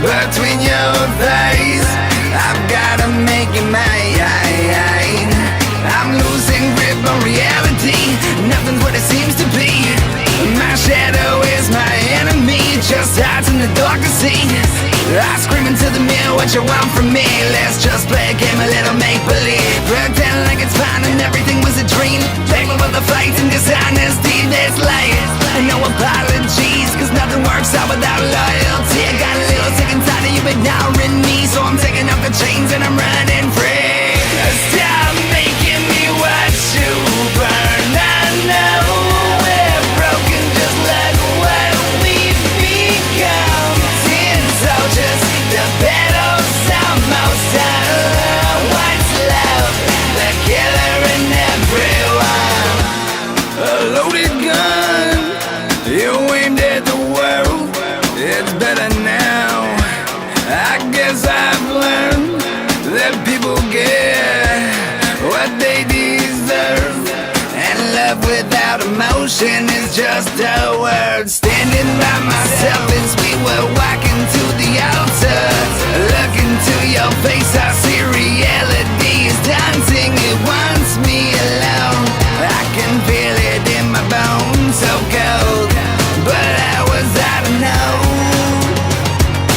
between your thighs. I've gotta make it mine. I'm losing grip on reality. Nothing's what it seems to be. My shadow is my enemy, just hides in the dark to see. I scream into the mirror, what you want from me? Let's just play a game, a little make-believe. Pretend like it's fine and everything was a dream. Thankful for the fights and dishonesty that's life. And no apologies, cause nothing works out without loyalty. I got a little sick and tired of you ignoring me, so I'm taking off the chains and I'm running free. Stop making me watch you burn. I know we're broken just like what we've become. Tin soldiers, the battle's almost done. What's love? The killer in everyone. A loaded gun, you aimed at the world. It's better now. I guess I've learned that people get what they deserve. And love without emotion is just a word. Standing by myself as we were walking to the altar. Look into your face, I see reality is dancing. It wants me alone. I can feel it in my bones, so cold. But I was out of know.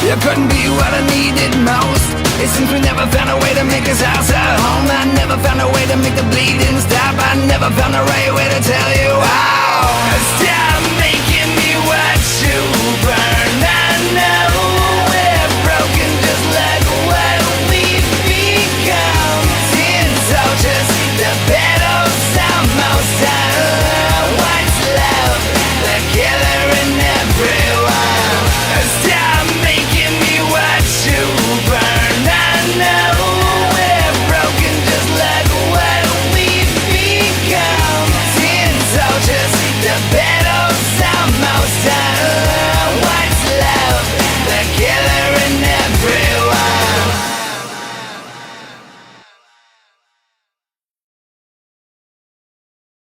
You couldn't be what I needed most. It seems we never found a way to make this house a home. I never found a way to make the bleeding stop. I never found the right way to tell you how. Stop making me watch you burn. I know we're broken just like what we've become. Tin soldiers, the battle's almost done. What's love? The killer in everyone. Stop making me watch you burn. I know we're broken just like what we've become. Tin soldiers, the battle's almost done. What's love? The killer in everyone.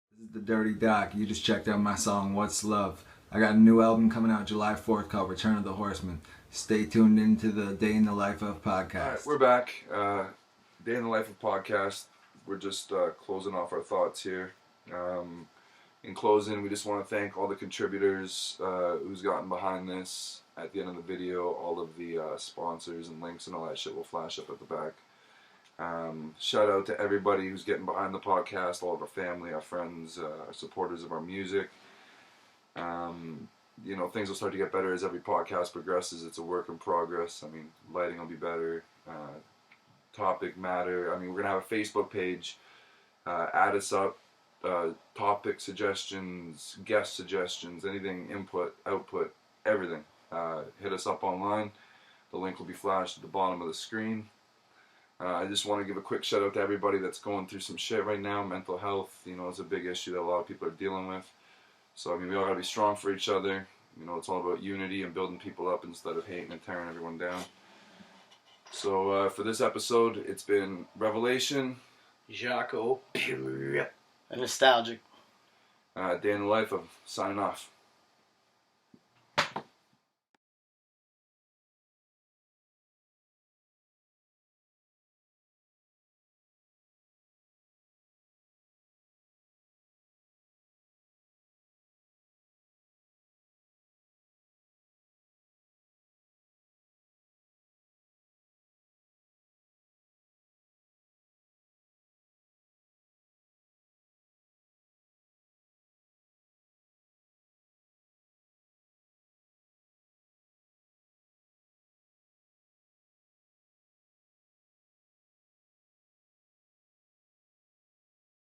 This is the Dirty Doc. You just checked out my song, What's Love. I got a new album coming out July 4th called Return of the Horseman. Stay tuned into the Day in the Life of podcast. All right, we're back. Day in the Life of podcast. We're just closing off our thoughts here. In closing, we just want to thank all the contributors who's gotten behind this. At the end of the video, all of the sponsors and links and all that shit will flash up at the back. Shout out to everybody who's getting behind the podcast, all of our family, our friends, our supporters of our music. You know, things will start to get better as every podcast progresses. It's a work in progress. I mean, lighting will be better. Topic matter. I mean, we're going to have a Facebook page. Add us up. Topic suggestions, guest suggestions, anything, input, output, everything. Hit us up online. The link will be flashed at the bottom of the screen. I just want to give a quick shout out to everybody that's going through some shit right now. Mental health, you know, is a big issue that a lot of people are dealing with. So, I mean, we all got to be strong for each other. You know, it's all about unity and building people up instead of hating and tearing everyone down. So, for this episode, it's been Revelation, Jac-O, And Nostalgic. Day in the Life of signing off.